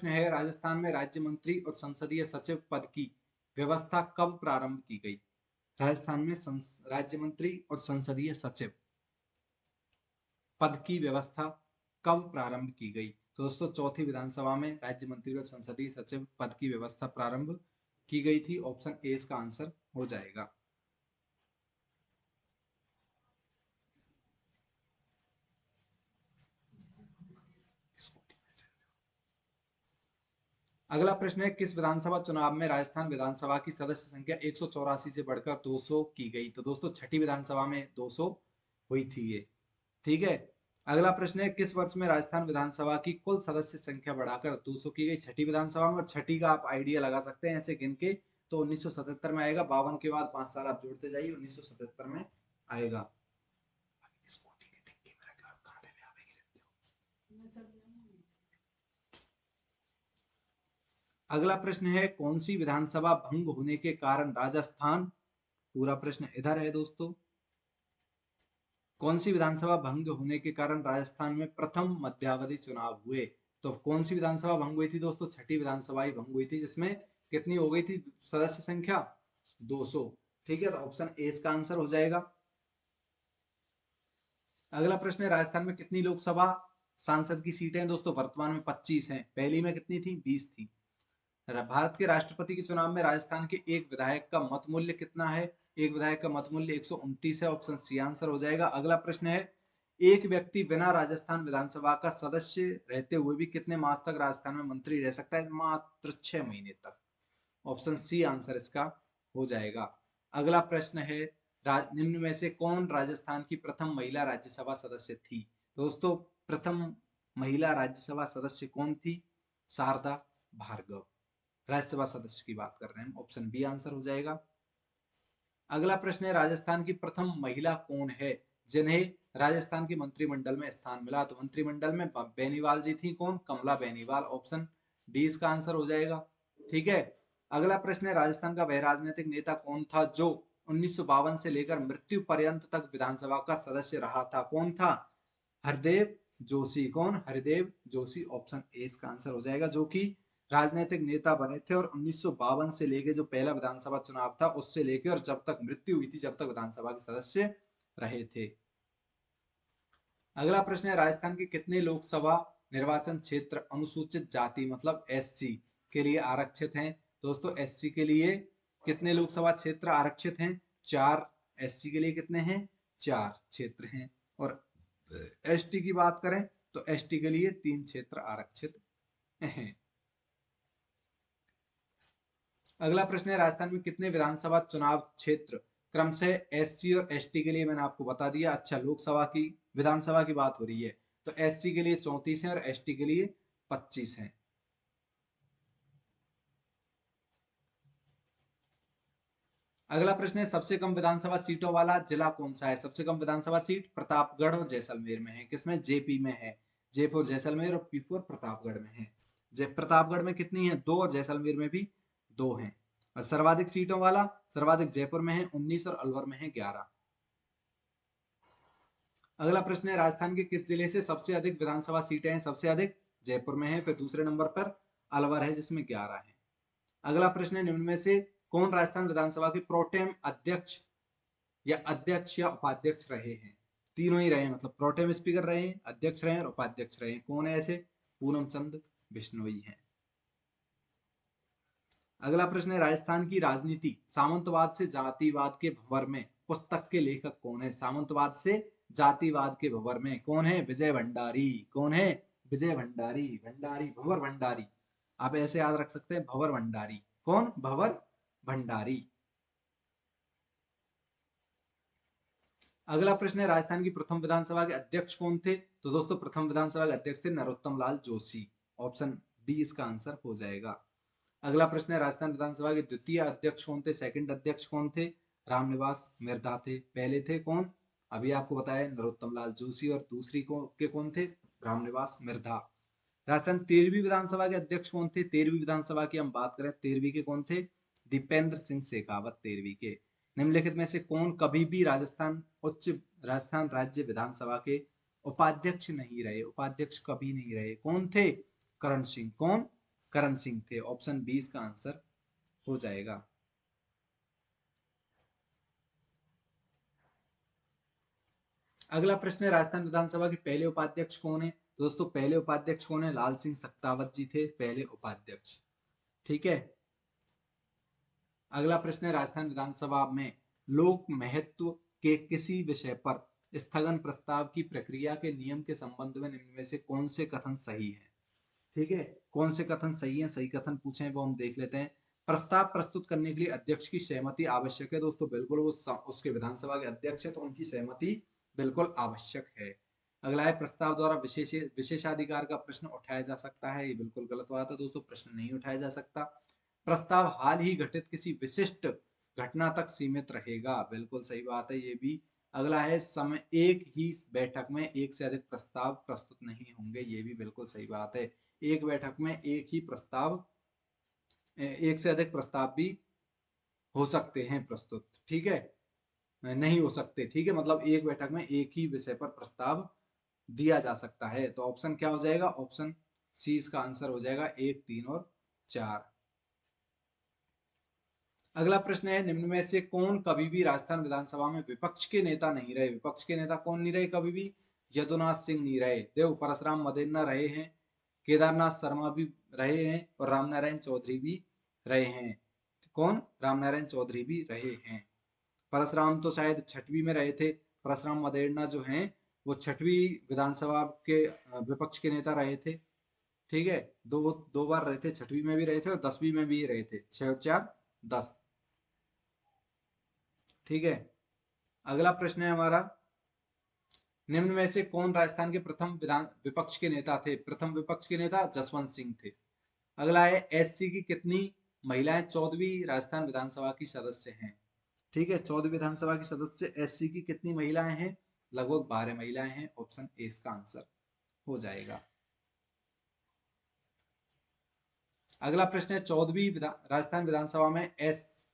है, राजस्थान में राज्य मंत्री और संसदीय सचिव पद की व्यवस्था कब प्रारंभ की गई? राजस्थान में राज्य मंत्री और संसदीय सचिव पद की व्यवस्था कब प्रारंभ की गई? तो दोस्तों चौथी विधानसभा में राज्य मंत्री और संसदीय सचिव पद की व्यवस्था प्रारंभ की गई थी। ऑप्शन ए इसका आंसर हो जाएगा। अगला प्रश्न है, किस विधानसभा चुनाव में राजस्थान विधानसभा की सदस्य संख्या 184 से बढ़कर 200 की गई? तो दोस्तों छठी विधानसभा में 200 हुई थी ये। ठीक है। अगला प्रश्न है, किस वर्ष में राजस्थान विधानसभा की कुल सदस्य संख्या बढ़ाकर 200 की गई? छठी विधानसभा में। और छठी का आप आइडिया लगा सकते हैं ऐसे गिन के, तो 1977 में आएगा। 52 के बाद 5 साल आप जोड़ते जाइए, 1977 में आएगा। अगला प्रश्न है, कौन सी विधानसभा भंग होने के कारण राजस्थान, पूरा प्रश्न इधर है दोस्तों, कौन सी विधानसभा भंग होने के कारण राजस्थान में प्रथम मध्यावधि चुनाव हुए? तो कौन सी विधानसभा भंग हुई थी दोस्तों? छठी विधानसभा ही भंग हुई थी, जिसमें कितनी हो गई थी सदस्य संख्या? 200। ठीक है, तो ऑप्शन ए इसका आंसर हो जाएगा। अगला प्रश्न है, राजस्थान में कितनी लोकसभा सांसद की सीटें हैं दोस्तों? वर्तमान में 25 हैं। पहली में कितनी थी? 20 थी। भारत के राष्ट्रपति के चुनाव में राजस्थान के एक विधायक का मत मूल्य कितना है? एक विधायक का मत मूल्य 129 है। ऑप्शन सी आंसर हो जाएगा। अगला प्रश्न है, एक व्यक्ति बिना राजस्थान विधानसभा का सदस्य रहते हुए भी कितने मास तक राजस्थान में मंत्री रह सकता है? मात्र 6 महीने तक। ऑप्शन सी आंसर इसका हो जाएगा। अगला प्रश्न है, निम्न में से कौन राजस्थान की प्रथम महिला राज्यसभा सदस्य थी? दोस्तों प्रथम महिला राज्यसभा सदस्य कौन थी? शारदा भार्गव। राज्यसभा सदस्य की बात कर रहे हैं, ऑप्शन बी आंसर हो जाएगा। अगला प्रश्न है, राजस्थान की प्रथम महिला कौन है जिन्हें राजस्थान के मंत्रिमंडल में स्थान मिला? तो मंत्रिमंडल में बेनीवाल जी थी। कौन? कमला बेनीवाल। ऑप्शन डी इसका आंसर हो जाएगा। ठीक है। अगला प्रश्न है, राजस्थान का वह राजनीतिक नेता कौन था जो 1952 से लेकर मृत्यु पर्यंत तक विधानसभा का सदस्य रहा था? कौन था? हरदेव जोशी। कौन? हरदेव जोशी। ऑप्शन ए इसका आंसर हो जाएगा, जो कि राजनीतिक नेता बने थे और 1952 से लेके जो पहला विधानसभा चुनाव था उससे लेके और जब तक मृत्यु हुई थी, जब तक विधानसभा के सदस्य रहे थे। अगला प्रश्न है, राजस्थान के कितने लोकसभा निर्वाचन क्षेत्र अनुसूचित जाति मतलब एससी के लिए आरक्षित हैं? दोस्तों एससी के लिए कितने लोकसभा क्षेत्र आरक्षित हैं? 4। एससी के लिए कितने हैं? 4 क्षेत्र हैं। और एसटी की बात करें तो एसटी के लिए 3 क्षेत्र आरक्षित हैं। अगला प्रश्न है, राजस्थान में कितने विधानसभा चुनाव क्षेत्र क्रमशः एससी और एसटी के लिए? मैंने आपको बता दिया। अच्छा, लोकसभा की विधानसभा की बात हो रही है तो एससी के लिए 34 है और एसटी के लिए 25 है। अगला प्रश्न है, सबसे कम विधानसभा सीटों वाला जिला कौन सा है? सबसे कम विधानसभा सीट प्रतापगढ़ और जैसलमेर में है। किसमें? जेपी में है। जयपुर जैसलमेर और पीपुर प्रतापगढ़ में है। प्रतापगढ़ में कितनी है? 2 और जैसलमेर में भी 2 है। और सर्वाधिक सीटों वाला सर्वाधिक जयपुर में है 19 और अलवर में है 11। अगला प्रश्न है, राजस्थान के किस जिले से सबसे अधिक विधानसभा सीटें हैं? सबसे अधिक जयपुर में है, फिर दूसरे नंबर पर अलवर है जिसमें 11 है। अगला प्रश्न है, निम्न में से कौन राजस्थान विधानसभा के प्रोटेम अध्यक्ष या उपाध्यक्ष रहे हैं? तीनों ही रहे हैं, मतलब प्रोटेम स्पीकर रहे हैं, अध्यक्ष रहे हैं और उपाध्यक्ष रहे हैं। कौन है ऐसे? पूनम चंद बिश्नोई हैं। अगला प्रश्न है, राजस्थान की राजनीति सामंतवाद से जातिवाद के भंवर में पुस्तक के लेखक कौन है? सामंतवाद से जातिवाद के भंवर में कौन है? विजय भंडारी। कौन है? विजय भंडारी। भंडारी, भंवर भंडारी, आप ऐसे याद रख सकते हैं, भंवर भंडारी। कौन? भंवर भंडारी। अगला प्रश्न है, राजस्थान की प्रथम विधानसभा के अध्यक्ष कौन थे? तो दोस्तों प्रथम विधानसभा के अध्यक्ष थे नरोत्तम लाल जोशी। ऑप्शन डी इसका आंसर हो जाएगा। अगला प्रश्न है, राजस्थान विधानसभा के द्वितीय अध्यक्ष कौन थे? सेकंड अध्यक्ष कौन थे? रामनिवास मिर्धा थे। पहले थे कौन? अभी आपको बताया नरोत्तम लाल जोशी। और दूसरी के कौन थे? रामनिवास मिर्धा। राजस्थान 13वीं विधानसभा के अध्यक्ष कौन थे? 13वीं विधानसभा की हम बात करें, 13वीं के कौन थे? दीपेंद्र सिंह शेखावत 13वीं के। निम्नलिखित में से कौन कभी भी राजस्थान राज्य विधानसभा के उपाध्यक्ष नहीं रहे? उपाध्यक्ष कभी नहीं रहे। कौन थे? करण सिंह। कौन? करण सिंह थे। ऑप्शन बी इसका आंसर हो जाएगा। अगला प्रश्न है, राजस्थान विधानसभा के पहले उपाध्यक्ष कौन है? तो दोस्तों पहले उपाध्यक्ष कौन है? लाल सिंह सत्तावत जी थे पहले उपाध्यक्ष। ठीक है। अगला प्रश्न है, राजस्थान विधानसभा में लोक महत्व के किसी विषय पर स्थगन प्रस्ताव की प्रक्रिया के नियम के संबंध में निम्न में से कौन से कथन सही है? ठीक है, कौन से कथन सही है? सही कथन पूछे हैं वो हम देख लेते हैं। प्रस्ताव प्रस्तुत करने के लिए अध्यक्ष की सहमति आवश्यक है। दोस्तों बिल्कुल, वो उसके विधानसभा के अध्यक्ष है तो उनकी सहमति बिल्कुल आवश्यक है। अगला है, प्रस्ताव द्वारा विशेषाधिकार का प्रश्न उठाया जा सकता है। ये बिल्कुल गलत बात है दोस्तों, प्रश्न नहीं उठाया जा सकता। प्रस्ताव हाल ही घटित किसी विशिष्ट घटना तक सीमित रहेगा। बिल्कुल सही बात है ये भी। अगला है, समय एक ही बैठक में एक से अधिक प्रस्ताव प्रस्तुत नहीं होंगे। ये भी बिल्कुल सही बात है। एक बैठक में एक से अधिक प्रस्ताव भी हो सकते हैं प्रस्तुत। ठीक है, नहीं हो सकते। ठीक है, मतलब एक बैठक में एक ही विषय पर प्रस्ताव दिया जा सकता है। तो ऑप्शन क्या हो जाएगा? ऑप्शन सी इसका आंसर हो जाएगा, 1, 3 और 4। अगला प्रश्न है, निम्न में से कौन कभी भी राजस्थान विधानसभा में विपक्ष के नेता नहीं रहे? विपक्ष के नेता कौन नहीं रहे कभी भी? यदुनाथ सिंह नहीं रहे, देव परसराम मदेन्ना रहे हैं, केदारनाथ शर्मा भी रहे हैं और रामनारायण चौधरी भी रहे हैं। कौन? रामनारायण चौधरी भी रहे हैं। परसराम तो शायद छठवीं में रहे थे। परसराम मदेन्ना जो हैं वो छठवीं विधानसभा के विपक्ष के नेता रहे थे। ठीक है, दो दो बार रहे थे, छठवीं में भी रहे थे और 10वीं में भी रहे थे। 6 और 4 10। ठीक है। अगला प्रश्न है हमारा, निम्न में से कौन राजस्थान के प्रथम विधान विपक्ष के नेता थे? प्रथम विपक्ष के नेता जसवंत सिंह थे। अगला है, एससी की कितनी महिलाएं 14वीं राजस्थान विधानसभा की सदस्य हैं? ठीक है, 14वीं विधानसभा की सदस्य एससी की कितनी महिलाएं हैं? लगभग 12 महिलाएं हैं। ऑप्शन ए इसका आंसर हो जाएगा। अगला प्रश्न है, 14वीं राजस्थान विधानसभा में एस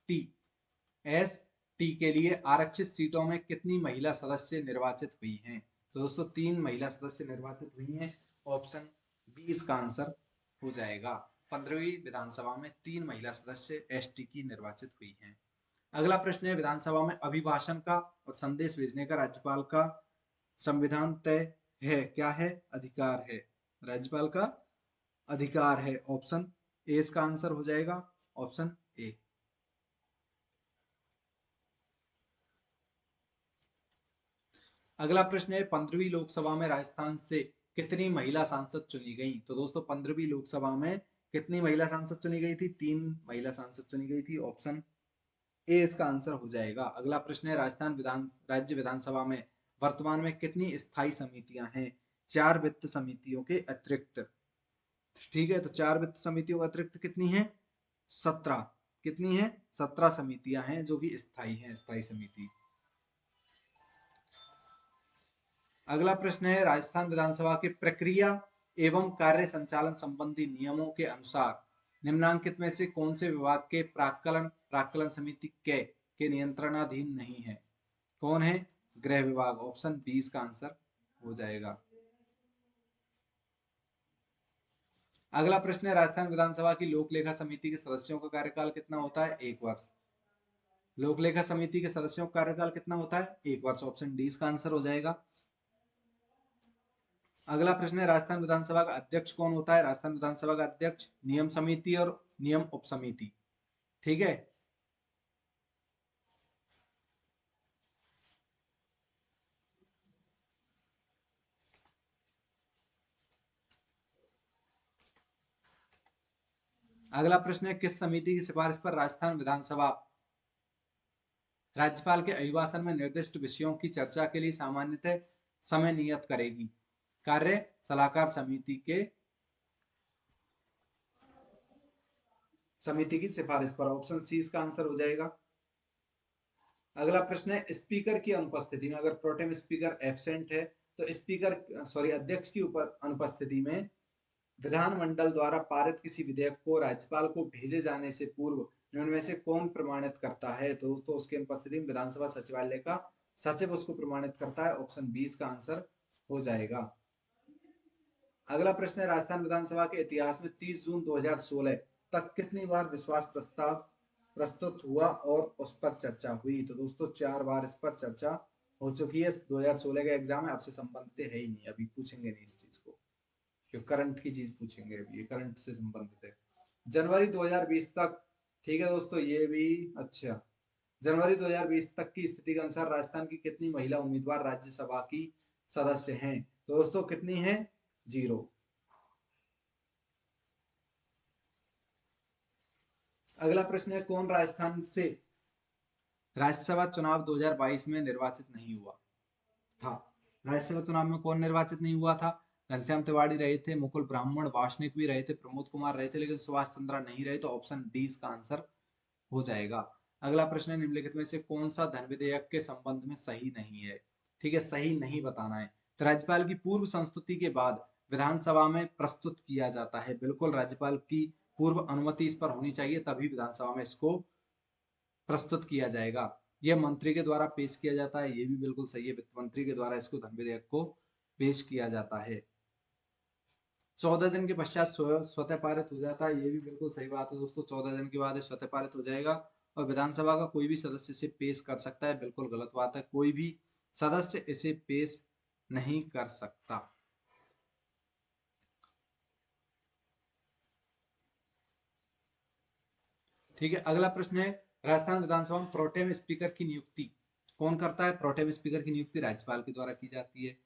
टी के लिए आरक्षित सीटों में कितनी महिला सदस्य निर्वाचित हुई हैं? तो दोस्तों 3 महिला सदस्य निर्वाचित हुई हैं। ऑप्शन बी इसका आंसर हो जाएगा। 15वीं विधानसभा में 3 महिला सदस्य एसटी की निर्वाचित हुई हैं। अगला प्रश्न है, विधानसभा में अभिभाषण का और संदेश भेजने का राज्यपाल का संविधान तय है, क्या है? अधिकार है। राज्यपाल का अधिकार है। ऑप्शन ए इसका आंसर हो जाएगा। Option A. अगला प्रश्न है, 15वीं लोकसभा में राजस्थान से कितनी महिला सांसद चुनी गई? तो दोस्तों 15वीं लोकसभा में कितनी महिला सांसद चुनी गई थी? 3 महिला सांसद चुनी गई थी। ऑप्शन ए इसका आंसर हो जाएगा। अगला प्रश्न है, राज्य विधानसभा में वर्तमान में कितनी स्थायी समितियां हैं? 4 वित्त समितियों के अतिरिक्त। ठीक है, तो 4 वित्त समितियों के अतिरिक्त कितनी है? 17। कितनी है? 17 समितियां हैं जो कि स्थायी हैं, स्थायी समिति। अगला प्रश्न है, राजस्थान विधानसभा के प्रक्रिया एवं कार्य संचालन संबंधी नियमों के अनुसार निम्नांकित में से कौन से विभाग के प्राक्कलन समिति के नियंत्रणाधीन नहीं है? कौन है? गृह विभाग। ऑप्शन बी इसका आंसर हो जाएगा। अगला प्रश्न है, राजस्थान विधानसभा की लोक लेखा समिति के सदस्यों का कार्यकाल कितना होता है? 1 वर्ष। लोक लेखा समिति के सदस्यों का कार्यकाल कितना होता है? 1 वर्ष। ऑप्शन डी इसका आंसर हो जाएगा। अगला प्रश्न है, राजस्थान विधानसभा का अध्यक्ष कौन होता है? राजस्थान विधानसभा का अध्यक्ष नियम समिति और नियम उप समिति। ठीक है। अगला प्रश्न है, किस समिति की सिफारिश पर राजस्थान विधानसभा राज्यपाल के अभिभाषण में निर्दिष्ट विषयों की चर्चा के लिए सामान्यतः समय नियत करेगी? कार्य सलाहकार समिति की सिफारिश पर। ऑप्शन सी इसका आंसर हो जाएगा। अगला प्रश्न है, स्पीकर की अनुपस्थिति में, अगर प्रोटेम स्पीकर एब्सेंट है तो अध्यक्ष की अनुपस्थिति में विधानमंडल द्वारा पारित किसी विधेयक को राज्यपाल को भेजे जाने से पूर्व निम्न में से कौन प्रमाणित करता है? तो दोस्तों उसकी अनुपस्थिति में विधानसभा सचिवालय का सचिव उसको प्रमाणित करता है। ऑप्शन बी इसका आंसर हो जाएगा। अगला प्रश्न है, राजस्थान विधानसभा के इतिहास में 30 जून 2016 तक कितनी बार विश्वास प्रस्ताव प्रस्तुत हुआ और उस पर चर्चा हुई? तो दोस्तों 4 बार इस पर चर्चा हो चुकी है, 2016 का एग्जाम है, अब से संबंधित है ही नहीं, अभी पूछेंगे नहीं इस चीज को, क्योंकि करंट की चीज पूछेंगे, अभी ये करंट से संबंधित है। जनवरी 2020 तक, ठीक है दोस्तों, ये भी अच्छा। जनवरी 2020 तक की स्थिति के अनुसार राजस्थान की कितनी महिला उम्मीदवार राज्यसभा की सदस्य हैं? तो दोस्तों कितनी है? 0। अगला प्रश्न है, कौन राजस्थान से राज्यसभा चुनाव 2022 में निर्वाचित नहीं हुआ था? राज्यसभा चुनाव में कौन निर्वाचित नहीं हुआ था? घनश्याम तिवाड़ी रहे थे, मुकुल ब्राह्मण वासनिक भी रहे थे, प्रमोद कुमार रहे थे, लेकिन सुभाष चंद्रा नहीं रहे, तो ऑप्शन डी इसका आंसर हो जाएगा। अगला प्रश्न है, निम्नलिखित में से कौन सा धन विधेयक के संबंध में सही नहीं है? ठीक है, सही नहीं बताना है। तो राज्यपाल की पूर्व संस्तुति के बाद विधानसभा में प्रस्तुत किया जाता है, बिल्कुल राज्यपाल की पूर्व अनुमति इस पर होनी चाहिए, तभी विधानसभा में इसको प्रस्तुत किया जाएगा। यह मंत्री के द्वारा पेश किया जाता है, ये भी बिल्कुल सही है, वित्त मंत्री के द्वारा इसको धन विधेयक को पेश किया जाता है। 14 दिन के पश्चात स्वतः पारित हो जाता है, ये भी बिल्कुल सही बात है दोस्तों, 14 दिन के बाद स्वतः पारित हो जाएगा। और विधानसभा का कोई भी सदस्य इसे पेश कर सकता है, बिल्कुल गलत बात है, कोई भी सदस्य इसे पेश नहीं कर सकता। ठीक है, अगला प्रश्न है, राजस्थान विधानसभा में प्रोटेम स्पीकर की नियुक्ति कौन करता है? प्रोटेम स्पीकर की नियुक्ति राज्यपाल के द्वारा की जाती है।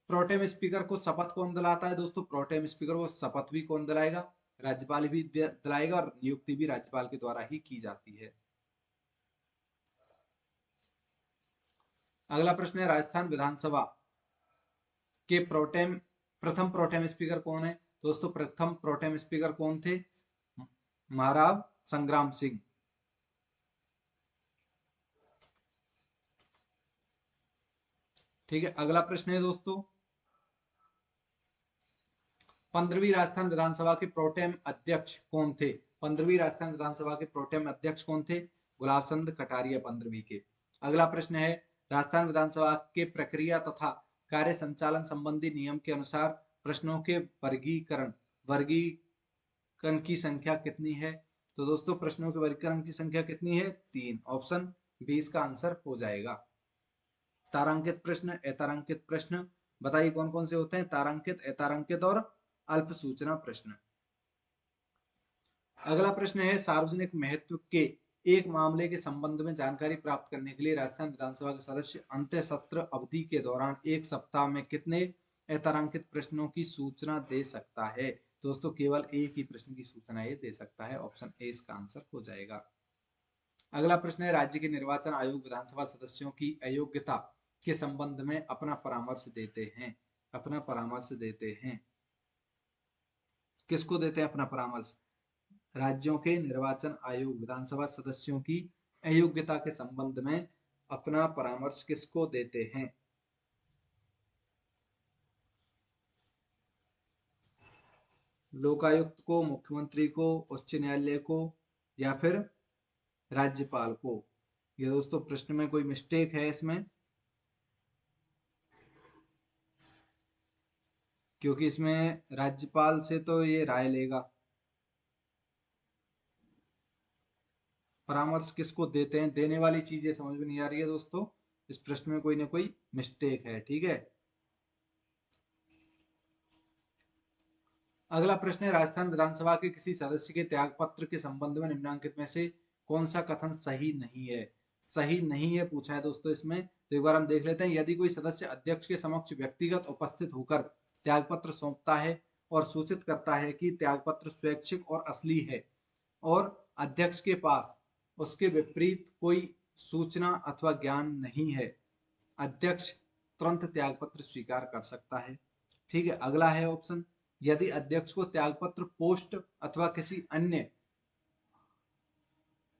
प्रोटेम स्पीकर को शपथ कौन दिलाता है? दोस्तों प्रोटेम स्पीकर को शपथ भी कौन दिलाएगा? राज्यपाल भी दिलाएगा, और नियुक्ति भी राज्यपाल के द्वारा ही की जाती है। अगला प्रश्न है, राजस्थान विधानसभा के प्रथम प्रोटेम स्पीकर कौन है? दोस्तों प्रथम प्रोटेम स्पीकर कौन थे? महाराव संग्राम सिंह। ठीक है, अगला प्रश्न है दोस्तों, 15वीं राजस्थान विधानसभा के प्रोटेम अध्यक्ष कौन थे? 15वीं राजस्थान विधानसभा के प्रोटेम अध्यक्ष कौन थे? गुलाब चंद कटारिया 15वीं के। अगला प्रश्न है, राजस्थान विधानसभा के प्रक्रिया तथा कार्य संचालन संबंधी नियम के अनुसार प्रश्नों के वर्गीकरण की संख्या कितनी है? तो दोस्तों प्रश्नों के वर्गीकरण की संख्या कितनी है? 3। ऑप्शन 20 का आंसर हो जाएगा। तारांकित प्रश्न, अतारांकित प्रश्न, बताइए कौन कौन से होते हैं? तारांकित, अतारांकित और अल्प सूचना प्रश्न। अगला प्रश्न है, सार्वजनिक महत्व के एक मामले के संबंध में जानकारी प्राप्त करने के लिए राजस्थान विधानसभा के सदस्य अंत्य सत्र अवधि के दौरान एक सप्ताह में कितने अतारांकित प्रश्नों की सूचना दे सकता है? दोस्तों केवल एक ही प्रश्न की सूचना ये दे सकता है, ऑप्शन ए इसका आंसर हो जाएगा। अगला प्रश्न है, राज्य के निर्वाचन आयोग विधानसभा सदस्यों की अयोग्यता के संबंध में अपना परामर्श देते हैं। अपना परामर्श देते हैं, किसको देते हैं अपना परामर्श? राज्यों के निर्वाचन आयोग विधानसभा सदस्यों की अयोग्यता के संबंध में अपना परामर्श किसको देते हैं? लोकायुक्त को, मुख्यमंत्री को, उच्च न्यायालय को, या फिर राज्यपाल को? ये दोस्तों प्रश्न में कोई मिस्टेक है इसमें, क्योंकि इसमें राज्यपाल से तो ये राय लेगा। परामर्श किसको देते हैं, देने वाली चीजें समझ में नहीं आ रही है दोस्तों, इस प्रश्न में कोई ना कोई मिस्टेक है। ठीक है, अगला प्रश्न है, राजस्थान विधानसभा के किसी सदस्य के त्यागपत्र के संबंध में निम्नलिखित में से कौन सा कथन सही नहीं है? सही नहीं है पूछा है दोस्तों इसमें, तो एक बार हम देख लेते हैं। यदि कोई सदस्य अध्यक्ष के समक्ष व्यक्तिगत उपस्थित होकर त्यागपत्र सौंपता है और सूचित करता है कि त्यागपत्र स्वैच्छिक और असली है, और अध्यक्ष के पास उसके विपरीत कोई सूचना अथवा ज्ञान नहीं है, अध्यक्ष तुरंत त्यागपत्र स्वीकार कर सकता है। ठीक है, अगला है ऑप्शन, यदि अध्यक्ष को त्यागपत्र पोस्ट अथवा किसी अन्य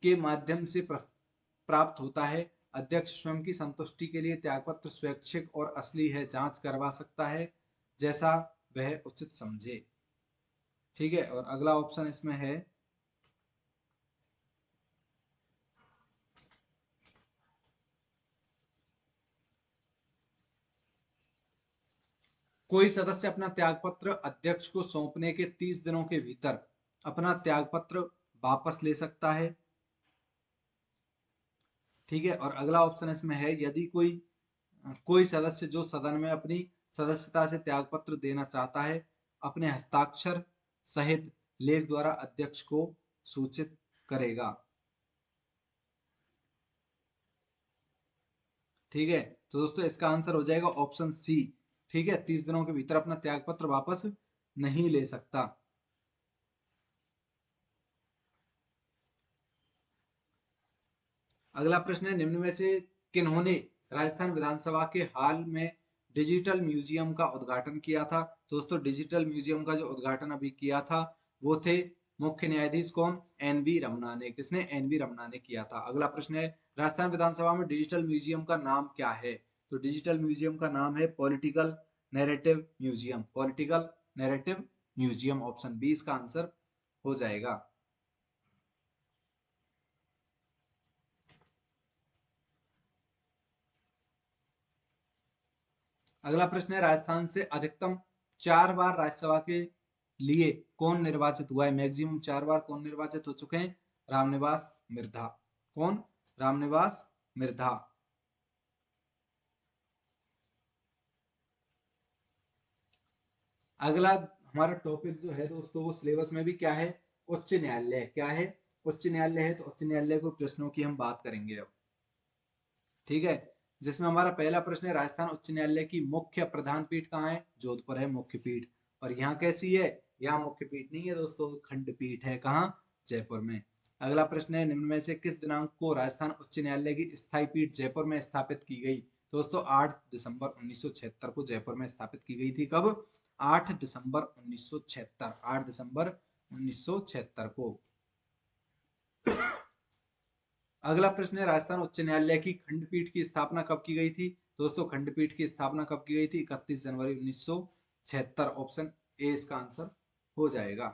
के माध्यम से प्राप्त होता है, अध्यक्ष स्वयं की संतुष्टि के लिए त्यागपत्र स्वैच्छिक और असली है जांच करवा सकता है, जैसा वह उचित समझे। ठीक है, और अगला ऑप्शन इसमें है, कोई सदस्य अपना त्यागपत्र अध्यक्ष को सौंपने के 30 दिनों के भीतर अपना त्यागपत्र वापस ले सकता है। ठीक है। और अगला ऑप्शन इसमें है, यदि कोई सदस्य जो सदन में अपनी सदस्यता से त्यागपत्र देना चाहता है, अपने हस्ताक्षर सहित लेख द्वारा अध्यक्ष को सूचित करेगा। ठीक है, तो दोस्तों इसका आंसर हो जाएगा ऑप्शन सी। ठीक है, 30 दिनों के भीतर अपना त्यागपत्र वापस नहीं ले सकता। अगला प्रश्न है, निम्न में से किन्होंने राजस्थान विधानसभा के हाल में डिजिटल म्यूजियम का उद्घाटन किया था? दोस्तों डिजिटल म्यूजियम का जो उद्घाटन अभी किया था वो थे मुख्य न्यायाधीश कौन? एन वी रमना ने। किसने? एन वी रमना ने किया था। अगला प्रश्न है, राजस्थान विधानसभा में डिजिटल म्यूजियम का नाम क्या है? तो डिजिटल म्यूजियम का नाम है political narrative museum. Political narrative museum, option B इसका आंसर हो जाएगा। अगला प्रश्न है, राजस्थान से अधिकतम 4 बार राज्यसभा के लिए कौन निर्वाचित हुआ है? मैक्सिमम 4 बार कौन निर्वाचित हो चुके हैं? रामनिवास मिर्धा। कौन? रामनिवास मिर्धा। अगला हमारा टॉपिक जो है दोस्तों वो सिलेबस में भी क्या है? उच्च न्यायालय। क्या है? उच्च न्यायालय है। तो उच्च न्यायालय को प्रश्नों की हम बात करेंगे अब। ठीक है, जिसमें हमारा पहला प्रश्न है, राजस्थान उच्च न्यायालय की मुख्य प्रधान पीठ कहाँ है? जोधपुर है मुख्य पीठ। और यहाँ कैसी है? यहाँ मुख्य पीठ नहीं है दोस्तों, खंडपीठ है। कहाँ? जयपुर में। अगला प्रश्न है, निम्न में से किस दिनांक को राजस्थान उच्च न्यायालय की स्थायी पीठ जयपुर में स्थापित की गई? दोस्तों 8 दिसंबर 1976 को जयपुर में स्थापित की गई थी। कब? 8 दिसंबर 1976। 8 दिसंबर 1976 को। अगला प्रश्न है, राजस्थान उच्च न्यायालय की खंडपीठ की स्थापना कब की गई थी? दोस्तों खंडपीठ की स्थापना कब की गई थी? 31 जनवरी 1976। ऑप्शन ए इसका आंसर हो जाएगा।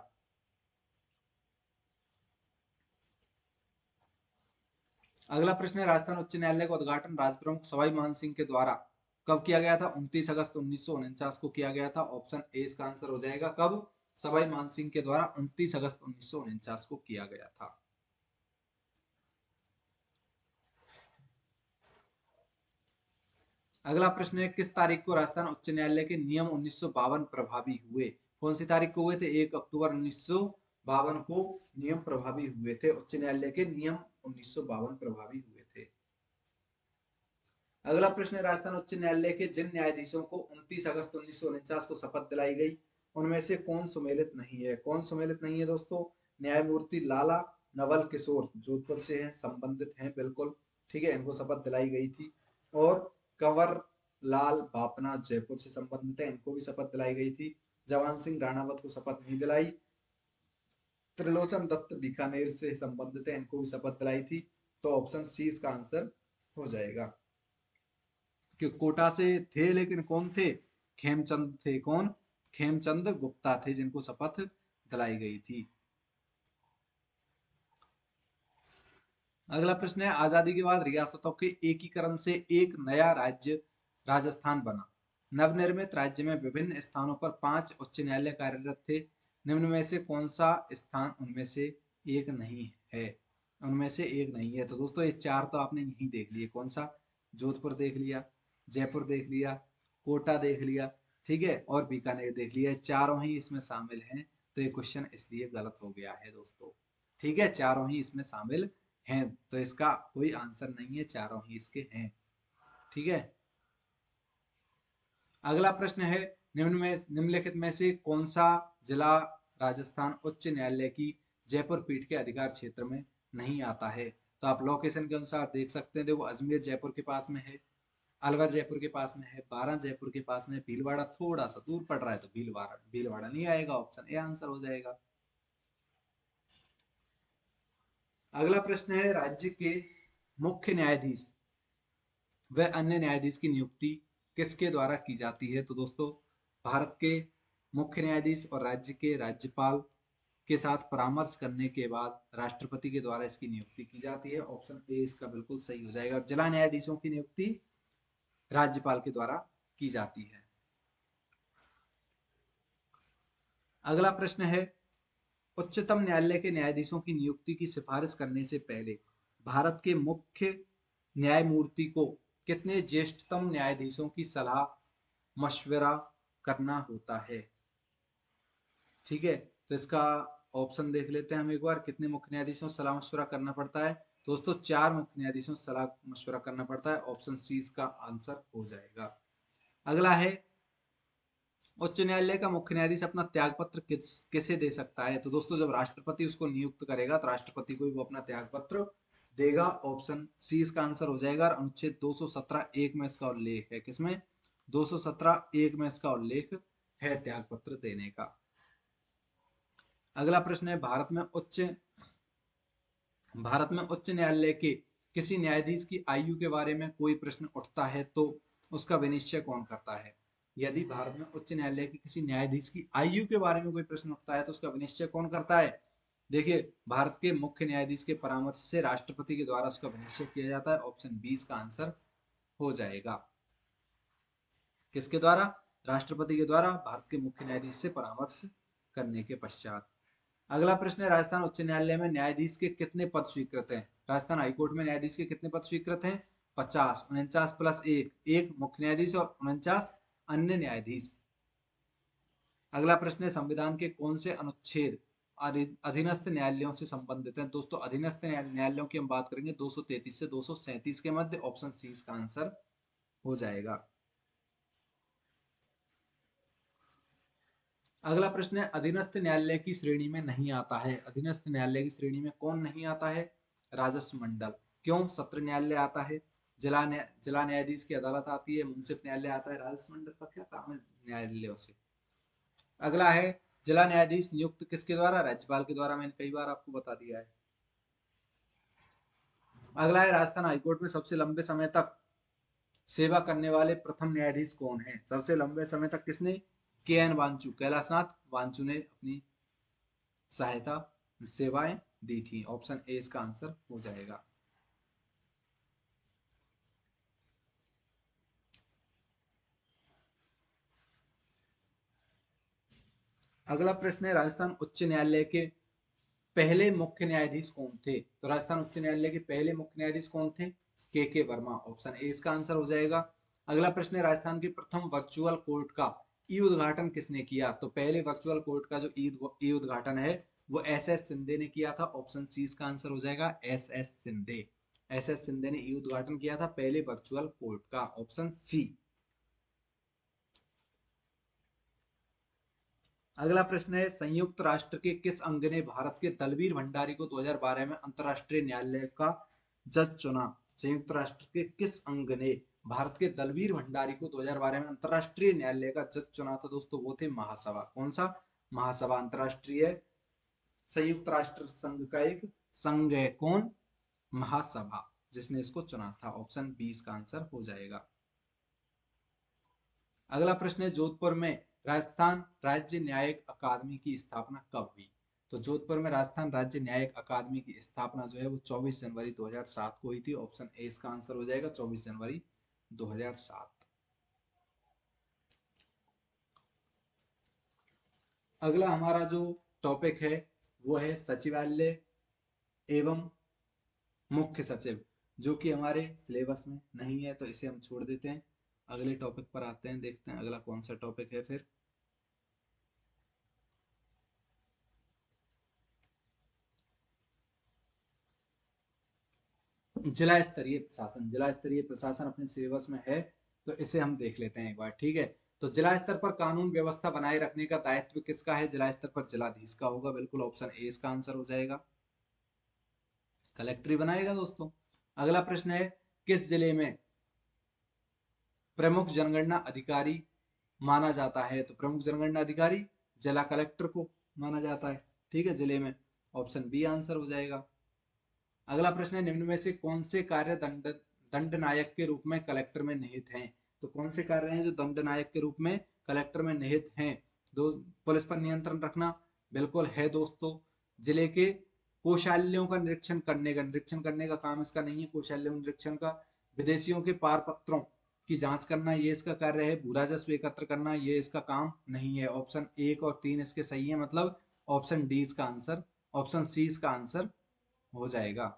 अगला प्रश्न है, राजस्थान उच्च न्यायालय का उद्घाटन राजप्रमुख सवाई मान सिंह के द्वारा कब किया गया था? 29 अगस्त 1949 को किया गया था। ऑप्शन ए इसका आंसर हो जाएगा। कब? सवाई मान सिंह के द्वारा 29 अगस्त 1949 को किया गया था। अगला प्रश्न है, किस तारीख को राजस्थान उच्च न्यायालय के नियम 1952 प्रभावी हुए? कौन सी तारीख को हुए थे? 1 अक्टूबर 1952 को नियम प्रभावी हुए थे। उच्च न्यायालय के नियम 1952 प्रभावी हुए थे। अगला प्रश्न है, राजस्थान उच्च न्यायालय के जिन न्यायाधीशों को 29 अगस्त 1949 को शपथ दिलाई गई, उनमें से कौन सुमेलित नहीं है? कौन सुमेलित नहीं है दोस्तों? न्यायमूर्ति लाला नवल किशोर जोधपुर से हैं, संबंधित हैं बिल्कुल। ठीक है, इनको शपथ दिलाई गई थी। और कंवर लाल बापना जयपुर से संबंधित है, इनको भी शपथ दिलाई गई थी। जवान सिंह राणावत को शपथ नहीं दिलाई। त्रिलोचन दत्त बीकानेर से संबंधित है, इनको भी शपथ दिलाई थी। तो ऑप्शन सी इसका आंसर हो जाएगा। कि कोटा से थे, लेकिन कौन थे? खेमचंद थे। कौन? खेमचंद गुप्ता थे, जिनको शपथ दिलाई गई थी। अगला प्रश्न है, आजादी के बाद रियासतों के एकीकरण से एक नया राज्य राजस्थान बना। नवनिर्मित राज्य में विभिन्न स्थानों पर 5 उच्च न्यायालय कार्यरत थे। निम्न में से कौन सा स्थान उनमें से एक नहीं है? उनमें से एक नहीं है। तो दोस्तों ये 4 तो आपने यही देख लिए। कौन सा? जोधपुर देख लिया, जयपुर देख लिया, कोटा देख लिया, ठीक है, और बीकानेर देख लिया। चारों ही इसमें शामिल हैं। तो ये क्वेश्चन इसलिए गलत हो गया है दोस्तों। ठीक है, चारों ही इसमें शामिल हैं, तो इसका कोई आंसर नहीं है, चारों ही इसके हैं। ठीक है। अगला प्रश्न है, निम्नलिखित में से कौन सा जिला राजस्थान उच्च न्यायालय की जयपुर पीठ के अधिकार क्षेत्र में नहीं आता है? तो आप लोकेशन के अनुसार देख सकते हैं। देखो अजमेर जयपुर के पास में है, अलवर जयपुर के पास में है, बारां जयपुर के पास में है, भीलवाड़ा थोड़ा सा दूर पड़ रहा है, तो भीलवाड़ा भीलवाड़ा नहीं आएगा। ऑप्शन ए आंसर हो जाएगा। अगला प्रश्न है, राज्य के मुख्य न्यायाधीश व अन्य न्यायाधीश की नियुक्ति किसके द्वारा की जाती है? तो दोस्तों भारत के मुख्य न्यायाधीश और राज्य के राज्यपाल के साथ परामर्श करने के बाद राष्ट्रपति के द्वारा इसकी नियुक्ति की जाती है। ऑप्शन ए इसका बिल्कुल सही हो जाएगा। जिला न्यायाधीशों की नियुक्ति राज्यपाल के द्वारा की जाती है। अगला प्रश्न है, उच्चतम न्यायालय के न्यायाधीशों की नियुक्ति की सिफारिश करने से पहले भारत के मुख्य न्यायमूर्ति को कितने ज्येष्ठतम न्यायाधीशों की सलाह मशवरा करना होता है? ठीक है, तो इसका ऑप्शन देख लेते हैं हम एक बार। कितने मुख्य न्यायाधीशों से सलाह मशवरा करना पड़ता है? दोस्तों 4 मुख्य न्यायाधीशों से सलाह मशवरा करना पड़ता है। ऑप्शन सी इसका आंसर हो जाएगा। अगला है, उच्च न्यायालय का मुख्य न्यायाधीश अपना त्याग पत्र किसे दे सकता है? तो दोस्तों जब राष्ट्रपति उसको नियुक्त करेगा तो राष्ट्रपति को ही वो अपना त्याग पत्र देगा। ऑप्शन सी इसका आंसर हो जाएगा। और अनुच्छेद 217 एक में इसका उल्लेख है। किसमें? 217 एक में इसका उल्लेख है त्याग पत्र देने का। अगला प्रश्न है, भारत में उच्च न्यायालय के किसी न्यायाधीश की आयु के बारे में कोई प्रश्न उठता है तो उसका विनिश्चय कौन करता है? यदि भारत में उच्च न्यायालय के किसी न्यायाधीश की आयु के बारे में कोई प्रश्न उठता है तो उसका विनिश्चय कौन करता है? देखिए, भारत के मुख्य न्यायाधीश के परामर्श से राष्ट्रपति के द्वारा उसका विनिश्चय किया जाता है। ऑप्शन 20 का आंसर हो जाएगा। किसके द्वारा? राष्ट्रपति के द्वारा भारत के मुख्य न्यायाधीश से परामर्श करने के पश्चात। अगला प्रश्न है, राजस्थान उच्च न्यायालय में न्यायाधीश के कितने पद स्वीकृत हैं? राजस्थान हाईकोर्ट में न्यायाधीश के कितने पद स्वीकृत हैं? 50, 49 प्लस एक मुख्य न्यायाधीश और 49 अन्य न्यायाधीश। अगला प्रश्न है, संविधान के कौन से अनुच्छेद अधीनस्थ न्यायालयों से संबंधित हैं? दोस्तों अधीनस्थ न्यायालयों की हम बात करेंगे 233 से 237 के मध्य। ऑप्शन सी इसका आंसर हो जाएगा। अगला प्रश्न है, अधीनस्थ न्यायालय की श्रेणी में नहीं आता है। अधीनस्थ न्यायालय की श्रेणी में कौन नहीं आता है? राजस्व मंडल। क्यों? सत्र न्यायालय आता है, जिला न्यायाधीश की अदालत आती है, मुंसिफ न्यायालय आता है। राजस्व मंडल का क्या काम है न्यायालयों से? अगला है, जिला न्यायाधीश नियुक्त किसके द्वारा? राज्यपाल के द्वारा। मैंने कई बार आपको बता दिया है। अगला है, राजस्थान हाईकोर्ट में सबसे लंबे समय तक सेवा करने वाले प्रथम न्यायाधीश कौन है? सबसे लंबे समय तक किसने? के एन वांचू, कैलाशनाथ वांचू ने अपनी सहायता सेवाएं दी थी। ऑप्शन ए इसका आंसर हो जाएगा। अगला प्रश्न है, राजस्थान उच्च न्यायालय के पहले मुख्य न्यायाधीश कौन थे? तो राजस्थान उच्च न्यायालय के पहले मुख्य न्यायाधीश कौन थे? के वर्मा। ऑप्शन ए इसका आंसर हो जाएगा। अगला प्रश्न है, राजस्थान के प्रथम वर्चुअल कोर्ट का ई उद्घाटन किसने किया? तो पहले वर्चुअल कोर्ट का जो ई उद्घाटन है वो एस एस सिंधे ने किया था। ऑप्शन सी इसका आंसर हो जाएगा, S S Shinde. S S Shinde ने ई उद्घाटन किया था पहले वर्चुअल कोर्ट का। Option C. अगला प्रश्न है, संयुक्त राष्ट्र के किस अंग ने भारत के दलवीर भंडारी को 2012 में अंतरराष्ट्रीय न्यायालय का जज चुना? संयुक्त राष्ट्र के किस अंग ने भारत के दलवीर भंडारी को 2012 में अंतरराष्ट्रीय न्यायालय का जज चुना था? दोस्तों वो थे महासभा। कौन सा? महासभा। अंतरराष्ट्रीय संयुक्त राष्ट्र संघ का एक संघ है। कौन? महासभा, जिसने इसको चुना था। ऑप्शन 20 का आंसर हो जाएगा। अगला प्रश्न है, जोधपुर में राजस्थान राज्य न्यायिक अकादमी की स्थापना कब हुई? तो जोधपुर में राजस्थान राज्य न्यायिक अकादमी की स्थापना जो है वो 24 जनवरी 2007 को हुई थी। ऑप्शन ए इसका आंसर हो जाएगा, 24 जनवरी 2007। अगला हमारा जो टॉपिक है वो है सचिवालय एवं मुख्य सचिव, जो कि हमारे सिलेबस में नहीं है तो इसे हम छोड़ देते हैं। अगले टॉपिक पर आते हैं, देखते हैं अगला कौन सा टॉपिक है। फिर जिला स्तरीय प्रशासन। जिला स्तरीय प्रशासन अपने सिलेबस में है तो इसे हम देख लेते हैं एक बार। ठीक है, तो जिला स्तर पर कानून व्यवस्था बनाए रखने का दायित्व किसका है? जिला स्तर पर जिलाधीश का होगा। बिल्कुल, ऑप्शन ए इसका आंसर हो जाएगा। कलेक्टर ही बनाएगा दोस्तों। अगला प्रश्न है, किस जिले में प्रमुख जनगणना अधिकारी माना जाता है? तो प्रमुख जनगणना अधिकारी जिला कलेक्टर को माना जाता है। ठीक है, जिले में। ऑप्शन बी आंसर हो जाएगा। अगला प्रश्न है, निम्न में से कौन से कार्य दंड नायक के रूप में कलेक्टर में निहित हैं? तो कौन से कार्य हैं जो दंड नायक के रूप में कलेक्टर में निहित हैं? दो, पुलिस पर नियंत्रण रखना बिल्कुल है दोस्तों। जिले के कोषालयों का निरीक्षण करने का काम इसका नहीं है, कोषालय निरीक्षण का। विदेशियों के पार पत्रों की जांच करना ये इसका कार्य है। भू राजस्व एकत्र करना ये इसका काम नहीं है। ऑप्शन 1 और 3 इसके सही है, मतलब ऑप्शन डी इसका आंसर, ऑप्शन सी इसका आंसर हो जाएगा।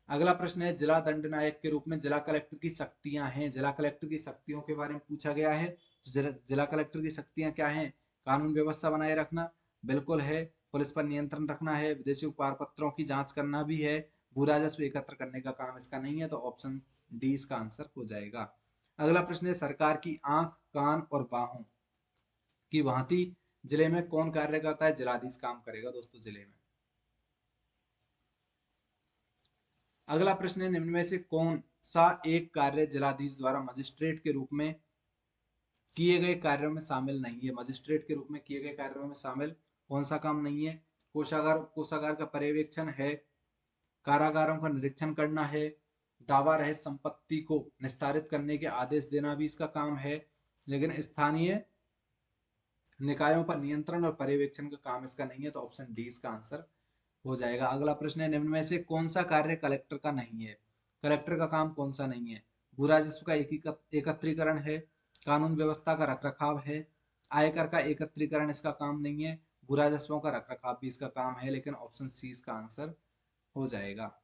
अगला प्रश्न है जिला दंड नायक के रूप में जिला कलेक्टर की शक्तियां हैं, जिला कलेक्टर की शक्तियों के बारे में पूछा गया है। तो जिला कलेक्टर की शक्तियां क्या हैं? कानून व्यवस्था बनाए रखना बिल्कुल है, पुलिस पर नियंत्रण रखना है, विदेशी उपहार पत्रों की जांच करना भी है, भू राजस्व एकत्र करने का काम इसका नहीं है, तो ऑप्शन डी इसका आंसर हो जाएगा। अगला प्रश्न है सरकार की आंख, कान और बाहों की भांति जिले में कौन कार्य करता है? जिलाधीश काम करेगा दोस्तों जिले में। अगला प्रश्न है निम्न में से कौन सा एक कार्य जिलाधीश द्वारा मजिस्ट्रेट के रूप में किए गए कार्यों में शामिल नहीं है? मजिस्ट्रेट के रूप में किए गए कार्यों में शामिल कौन सा काम नहीं है? कोषागार का पर्यवेक्षण है, कारागारों का निरीक्षण करना है, दावा रहित संपत्ति को निस्तारित करने के आदेश देना भी इसका काम है, लेकिन स्थानीय निकायों पर नियंत्रण और पर्यवेक्षण का काम इसका नहीं है, तो ऑप्शन डी इसका आंसर हो जाएगा। अगला प्रश्न है निम्न में से कौन सा कार्य कलेक्टर का नहीं है? कलेक्टर का काम कौन सा नहीं है? भू राजस्व का एकत्रीकरण है, कानून व्यवस्था का रखरखाव है, आयकर का एकत्रीकरण इसका काम नहीं है, भू राजस्वों का रखरखाव भी इसका काम है, लेकिन ऑप्शन सी इसका आंसर हो जाएगा।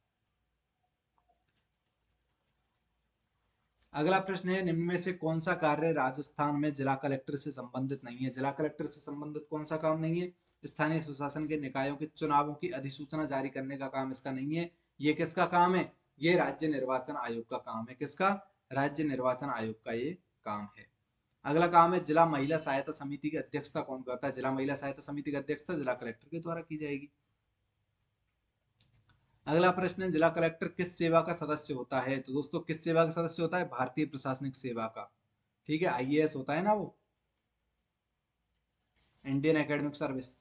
अगला प्रश्न है निम्न में से कौन सा कार्य राजस्थान में जिला कलेक्टर से संबंधित नहीं है? जिला कलेक्टर से संबंधित कौन सा काम नहीं है? स्थानीय स्वशासन के निकायों के चुनावों की अधिसूचना जारी करने का काम इसका नहीं है। ये किसका काम है? ये राज्य निर्वाचन आयोग का काम है। किसका? राज्य निर्वाचन आयोग का ये काम है। अगला काम है जिला महिला सहायता समिति की अध्यक्षता कौन करता है? जिला महिला सहायता समिति की अध्यक्षता जिला कलेक्टर के द्वारा की जाएगी। अगला प्रश्न है जिला कलेक्टर किस सेवा का सदस्य होता है? तो दोस्तों किस सेवा का सदस्य होता है? भारतीय प्रशासनिक सेवा का। ठीक है, आईएएस होता है ना वो, इंडियन एकेडमिक सर्विस।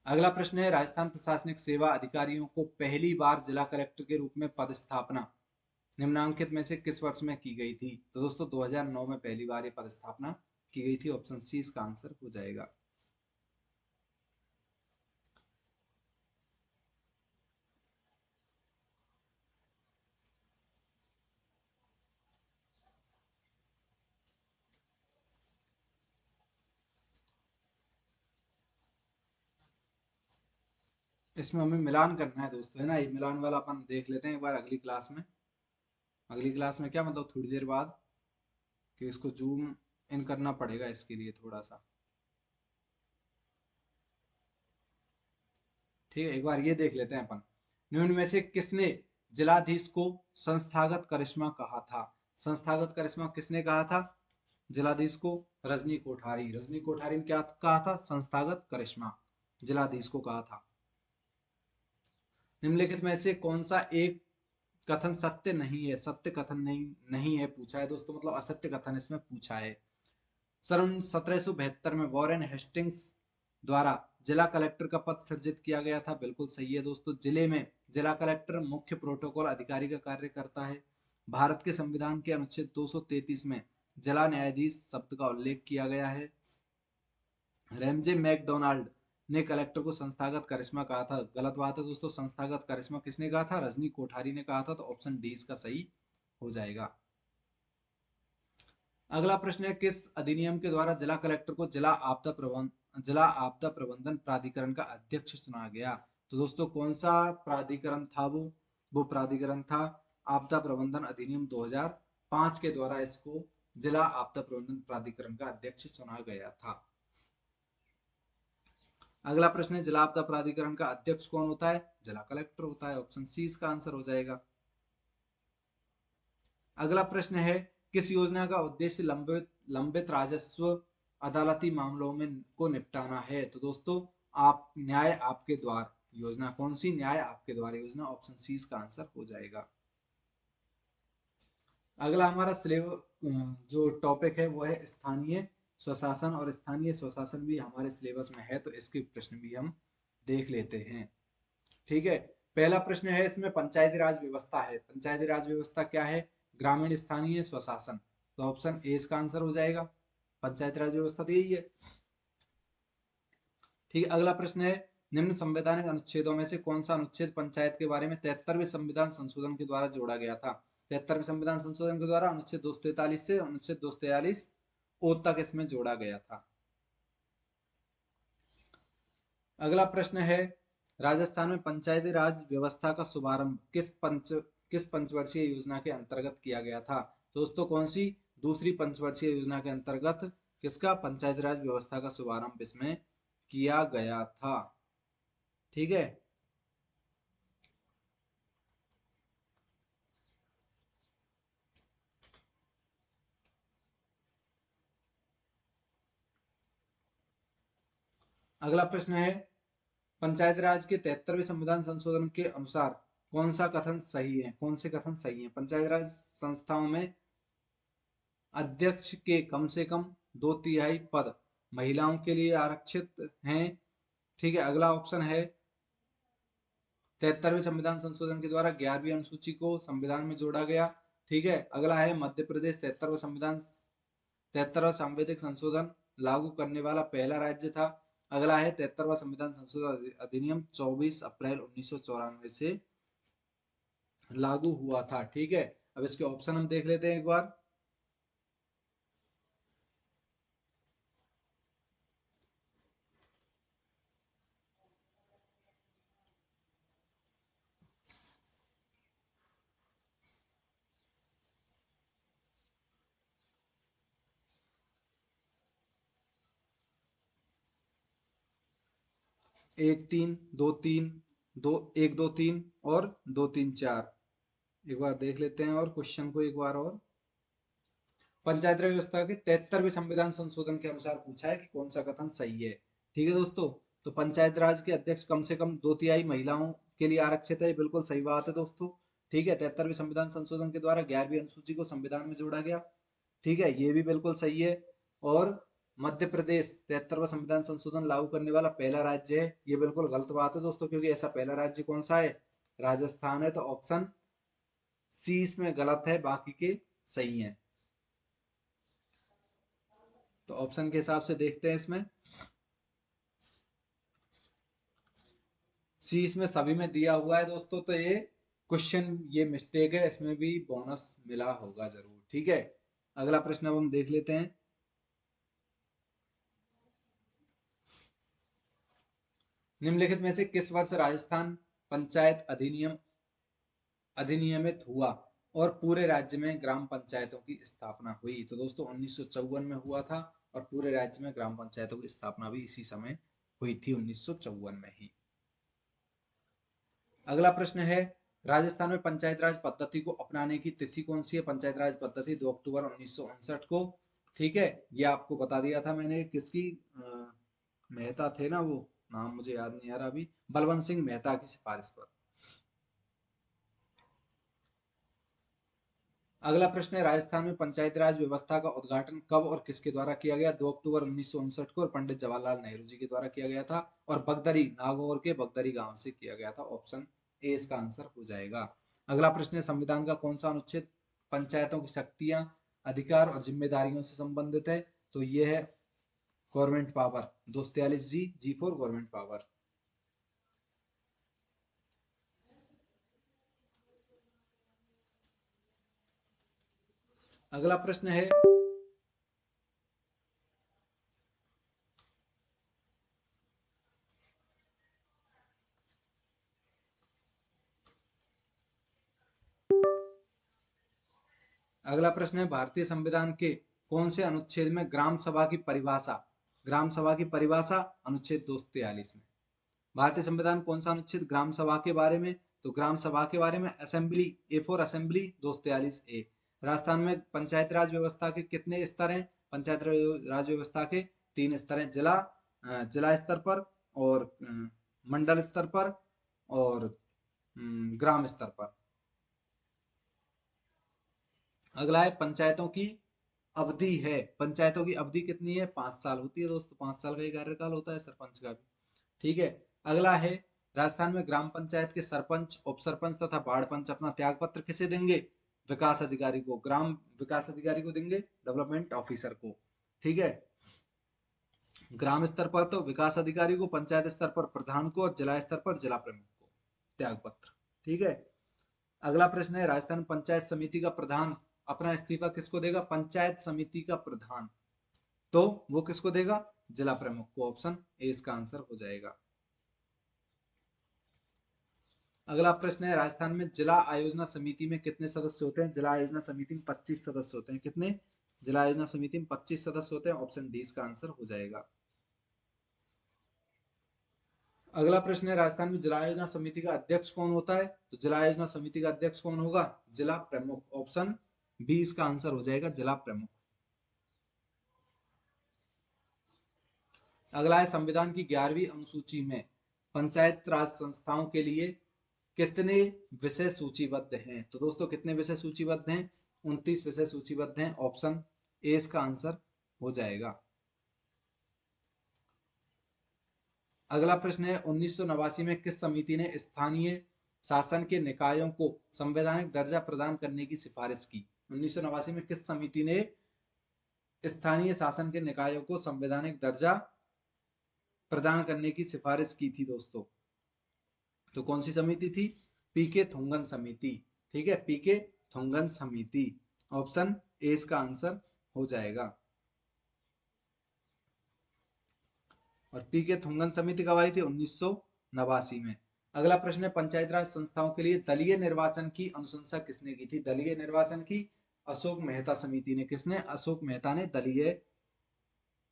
अगला प्रश्न है राजस्थान प्रशासनिक सेवा अधिकारियों को पहली बार जिला कलेक्टर के रूप में पदस्थापना निम्नांकित में से किस वर्ष में की गई थी? तो दोस्तों 2009 में पहली बार ये पदस्थापना की गई थी। ऑप्शन सी इसका आंसर हो जाएगा। इसमें हमें मिलान करना है दोस्तों, है ना। ये मिलान वाला अपन देख लेते हैं एक बार अगली क्लास में। अगली क्लास में क्या मतलब थोड़ी देर बाद, कि इसको जूम इन करना पड़ेगा इसके लिए थोड़ा सा। ठीक है, एक बार ये देख लेते हैं अपन। निम्न में से किसने जिलाधीश को संस्थागत करिश्मा कहा था? संस्थागत करिश्मा किसने कहा था जिलाधीश को? रजनी कोठारी। रजनी कोठारी ने क्या कहा था? संस्थागत करिश्मा जिलाधीश को कहा था। निम्नलिखित में से कौन सा एक कथन सत्य नहीं है? सत्य कथन नहीं है पूछा है दोस्तों, मतलब असत्य कथन इसमें पूछा है। सन 1772 में वॉरेन हेस्टिंग्स द्वारा जिला कलेक्टर का पद सृजित किया गया था। बिल्कुल सही है दोस्तों। जिले में जिला कलेक्टर मुख्य प्रोटोकॉल अधिकारी का कार्य करता है। भारत के संविधान के अनुच्छेद 233 में जिला न्यायाधीश शब्द का उल्लेख किया गया है। रेमजे मैकडोनाल्ड ने कलेक्टर को संस्थागत करिश्मा कहा था। गलत बात है दोस्तों, संस्थागत करिश्मा किसने कहा था? रजनी कोठारी ने कहा था, तो ऑप्शन डी इसका सही हो जाएगा। अगला प्रश्न है किस अधिनियम के द्वारा जिला कलेक्टर को जिला आपदा प्रबंधन प्राधिकरण का अध्यक्ष चुना गया? तो दोस्तों कौन सा प्राधिकरण था वो प्राधिकरण था आपदा प्रबंधन अधिनियम 2005 के द्वारा इसको जिला आपदा प्रबंधन प्राधिकरण का अध्यक्ष चुना गया था। अगला प्रश्न है जिला आपदा प्राधिकरण का अध्यक्ष कौन होता है? जिला कलेक्टर होता है। ऑप्शन सी इसका आंसर हो जाएगा। अगला प्रश्न है किस योजना का उद्देश्य लंबित राजस्व अदालती मामलों में को निपटाना है? तो दोस्तों आप न्याय आपके द्वार योजना। कौन सी? न्याय आपके द्वार योजना। ऑप्शन सी इसका आंसर हो जाएगा। अगला हमारा सिलेबस जो टॉपिक है वो है स्थानीय स्वशासन, और स्थानीय स्वशासन भी हमारे सिलेबस में है, तो इसके प्रश्न भी हम देख लेते हैं। ठीक है, पहला प्रश्न है इसमें पंचायती राज व्यवस्था है। पंचायती राज व्यवस्था क्या है? ग्रामीण स्थानीय स्वशासन। तो ऑप्शन ए इसका आंसर हो जाएगा। पंचायती राज व्यवस्था तो यही है। ठीक है, अगला प्रश्न है निम्न संवैधानिक अनुच्छेदों में से कौन सा अनुच्छेद पंचायत के बारे में 73वें संविधान संशोधन के द्वारा जोड़ा गया था? 73वें संविधान संशोधन के द्वारा अनुच्छेद 243 से अनुच्छेद 243 ओ तक इसमें जोड़ा गया था। अगला प्रश्न है राजस्थान में पंचायती राज व्यवस्था का शुभारंभ किस पंचवर्षीय योजना के अंतर्गत किया गया था? दोस्तों कौन सी? दूसरी पंचवर्षीय योजना के अंतर्गत किसका पंचायती राज व्यवस्था का शुभारंभ इसमें किया गया था? ठीक है। अगला प्रश्न है, पंचायत राज के 73वें संविधान संशोधन के अनुसार कौन सा कथन सही है? कौन से कथन सही है? पंचायत राज संस्थाओं में अध्यक्ष के कम से कम 2/3 पद महिलाओं के लिए आरक्षित हैं। ठीक है। अगला ऑप्शन है, 73वें संविधान संशोधन के द्वारा 11वीं अनुसूची को संविधान में जोड़ा गया। ठीक है। अगला है, मध्य प्रदेश 73वां सांविधिक संशोधन लागू करने वाला पहला राज्य था। अगला है, 73वां संविधान संशोधन अधिनियम 24 अप्रैल 1994 से लागू हुआ था। ठीक है। अब इसके ऑप्शन हम देख लेते हैं एक बार। एक तीन दो तीन दो एक दो तीन और 2 3 4 एक बार देख लेते हैं और क्वेश्चन को एक बार और। पंचायत राज व्यवस्था के 73वें संविधान संशोधन के अनुसार पूछा है कि कौन सा कथन सही है। ठीक है दोस्तों, तो पंचायत राज के अध्यक्ष कम से कम 2/3 महिलाओं के लिए आरक्षित है, बिल्कुल सही बात है दोस्तों। ठीक है। 73वें संविधान संशोधन के द्वारा 11वीं अनुसूची को संविधान में जोड़ा गया। ठीक है, ये भी बिल्कुल सही है। और मध्य प्रदेश 73वां संविधान संशोधन लागू करने वाला पहला राज्य है, ये बिल्कुल गलत बात है दोस्तों, क्योंकि ऐसा पहला राज्य कौन सा है? राजस्थान है। तो ऑप्शन सी इसमें गलत है, बाकी के सही हैं। तो ऑप्शन के हिसाब से देखते हैं इसमें, सी इसमें सभी में दिया हुआ है दोस्तों, तो ये क्वेश्चन ये मिस्टेक है, इसमें भी बोनस मिला होगा जरूर। ठीक है। अगला प्रश्न अब हम देख लेते हैं। निम्नलिखित में से किस वर्ष राजस्थान पंचायत अधिनियम अधिनियमित हुआ और पूरे राज्य में ग्राम पंचायतों की स्थापना हुई? तो दोस्तों 1954 में हुआ था और पूरे राज्य में ग्राम पंचायतों की स्थापना भी इसी समय हुई थी, 1954 में ही। अगला प्रश्न है, राजस्थान में पंचायत राज पद्धति को अपनाने की तिथि कौन सी है? पंचायत राज पद्धति 2 अक्टूबर 1959 को। ठीक है, ये आपको बता दिया था मैंने। किसकी मेहता थे ना, वो नाम मुझे याद नहीं आ रहा अभी, बलवंत सिंह मेहता की सिफारिश पर। अगला प्रश्न है, राजस्थान में पंचायती राज व्यवस्था का उद्घाटन कब और किसके द्वारा किया गया? 2 अक्टूबर 1959 को और पंडित जवाहरलाल नेहरू जी के द्वारा किया गया था और बगदरी, नागौर के बगदरी गांव से किया गया था। ऑप्शन ए इसका आंसर हो जाएगा। अगला प्रश्न है, संविधान का कौन सा अनुच्छेद पंचायतों की शक्तियां, अधिकार और जिम्मेदारियों से संबंधित है? तो ये है government power, 243 G, G for government power. अगला प्रश्न है, अगला प्रश्न है, भारतीय संविधान के कौन से अनुच्छेद में ग्राम सभा की परिभाषा अनुच्छेद 243 में? भारतीय संविधान कौन सा अनुच्छेद ग्राम सभा के बारे में? तो ग्राम सभा के बारे में असेंबली, ए फॉर असेंबली, 243 ए। राजस्थान में पंचायत राज व्यवस्था के कितने स्तर हैं? पंचायत राज व्यवस्था के 3 स्तर हैं, जिला स्तर पर और मंडल स्तर पर और ग्राम स्तर पर। अगला है, पंचायतों की अवधि है, पंचायतों की अवधि कितनी है? 5 साल होती है दोस्तों, 5 साल का ही कार्यकाल होता है सरपंच का भी। ठीक है। अगला है, राजस्थान में ग्राम पंचायत के सरपंच, उप सरपंच तथा वार्ड पंच अपना त्याग पत्र किसे देंगे? विकास अधिकारी को, ग्राम विकास अधिकारी को देंगे, डेवलपमेंट ऑफिसर को। ठीक है। ग्राम स्तर पर तो विकास अधिकारी को, पंचायत स्तर पर प्रधान को और जिला स्तर पर जिला प्रमुख को त्याग पत्र। ठीक है। अगला प्रश्न है, राजस्थान पंचायत समिति का प्रधान अपना इस्तीफा किसको देगा? पंचायत समिति का प्रधान, तो वो किसको देगा? जिला प्रमुख को। ऑप्शन ए इसका आंसर हो जाएगा। अगला प्रश्न है, राजस्थान में जिला आयोजना समिति में कितने सदस्य होते हैं? जिला आयोजना समिति में 25 सदस्य होते हैं। कितने? जिला आयोजना समिति में 25 सदस्य होते हैं। ऑप्शन डी इसका आंसर हो जाएगा। अगला प्रश्न है, राजस्थान में जिला आयोजना समिति का अध्यक्ष कौन होता है? तो जिला आयोजना समिति का अध्यक्ष कौन होगा? जिला प्रमुख। ऑप्शन बी इसका आंसर हो जाएगा, जिला प्रमुख। अगला है, संविधान की 11वीं अनुसूची में पंचायत राज संस्थाओं के लिए कितने विषय सूचीबद्ध हैं? तो दोस्तों कितने विषय सूचीबद्ध हैं? 29 विषय सूचीबद्ध हैं। ऑप्शन ए इसका आंसर हो जाएगा। अगला प्रश्न है, 1989 में किस समिति ने स्थानीय शासन के निकायों को संवैधानिक दर्जा प्रदान करने की सिफारिश की? 1989 में किस समिति ने स्थानीय शासन के निकायों को संवैधानिक दर्जा प्रदान करने की सिफारिश की थी दोस्तों? तो कौन सी समिति थी? पीके थोंगन समिति। ठीक है, पीके थोंगन समिति। ऑप्शन ए इसका आंसर हो जाएगा। और पीके थोंगन समिति कब आई थी? 1989 में। अगला प्रश्न है, पंचायत राज संस्थाओं के लिए दलीय निर्वाचन की अनुशंसा किसने की थी? दलीय निर्वाचन की अशोक मेहता समिति ने। किसने? अशोक मेहता ने दलीय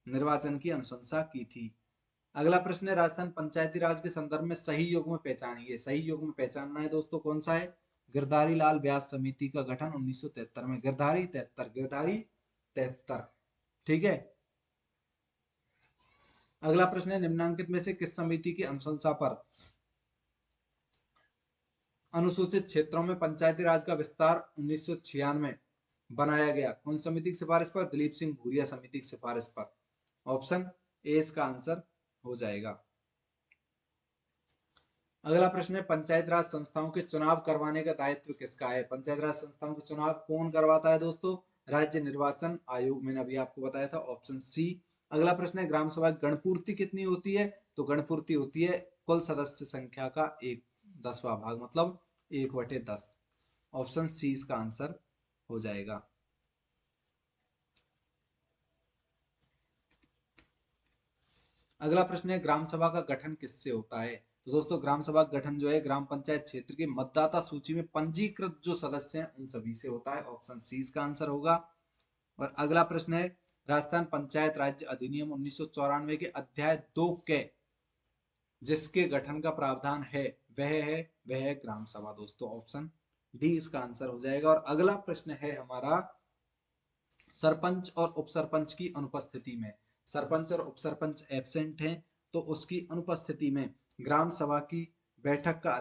निर्वाचन की अनुशंसा की थी। अगला प्रश्न है, राजस्थान पंचायती राज के संदर्भ में सही युग्म पहचानिए। सही युग्म पहचानना है दोस्तों, कौन सा है? गिरधारी लाल व्यास समिति का गठन 1973 में। गिरधारी 73। ठीक है। अगला प्रश्न है, निम्नांकित में से किस समिति की अनुशंसा पर अनुसूचित क्षेत्रों में पंचायती राज का विस्तार 1996 में बनाया गया? कौन सी समिति की सिफारिश पर? दिलीप सिंह भूरिया समिति की सिफारिश पर। ऑप्शन ए इसका आंसर हो जाएगा। अगला प्रश्न है, पंचायत राज संस्थाओं के चुनाव करवाने का दायित्व किसका है? पंचायत राज संस्थाओं के चुनाव कौन करवाता है दोस्तों? राज्य निर्वाचन आयोग। मैंने अभी आपको बताया था, ऑप्शन सी। अगला प्रश्न है, ग्राम सभा की गणपूर्ति कितनी होती है? तो गणपूर्ति होती है कुल सदस्य संख्या का 1/10वां भाग, मतलब 1/10। ऑप्शन सी इसका आंसर हो जाएगा। अगला प्रश्न है, ग्राम सभा का गठन किससे होता है? तो दोस्तों ग्राम सभा का गठन जो है ग्राम पंचायत क्षेत्र के मतदाता सूची में पंजीकृत जो सदस्य हैं उन सभी से होता है। ऑप्शन सी इसका आंसर होगा। और अगला प्रश्न है, राजस्थान पंचायत राज्य अधिनियम 1994 के अध्याय 2 के जिसके गठन का प्रावधान है वह है ग्राम सभा दोस्तों। ऑप्शन डी इसका आंसर हो जाएगा। और अगला प्रश्न है हमारा, सरपंच और उपसरपंच की अनुपस्थिति में, सरपंच और उपसरपंच एब्सेंट हैं तो उसकी अनुपस्थिति में ग्राम सभा की बैठक का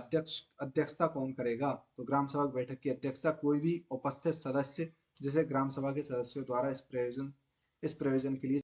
अध्यक्षता कौन करेगा? तो ग्राम सभा बैठक की अध्यक्षता कोई भी उपस्थित सदस्य जिसे ग्राम सभा के सदस्यों द्वारा इस प्रयोजन के लिए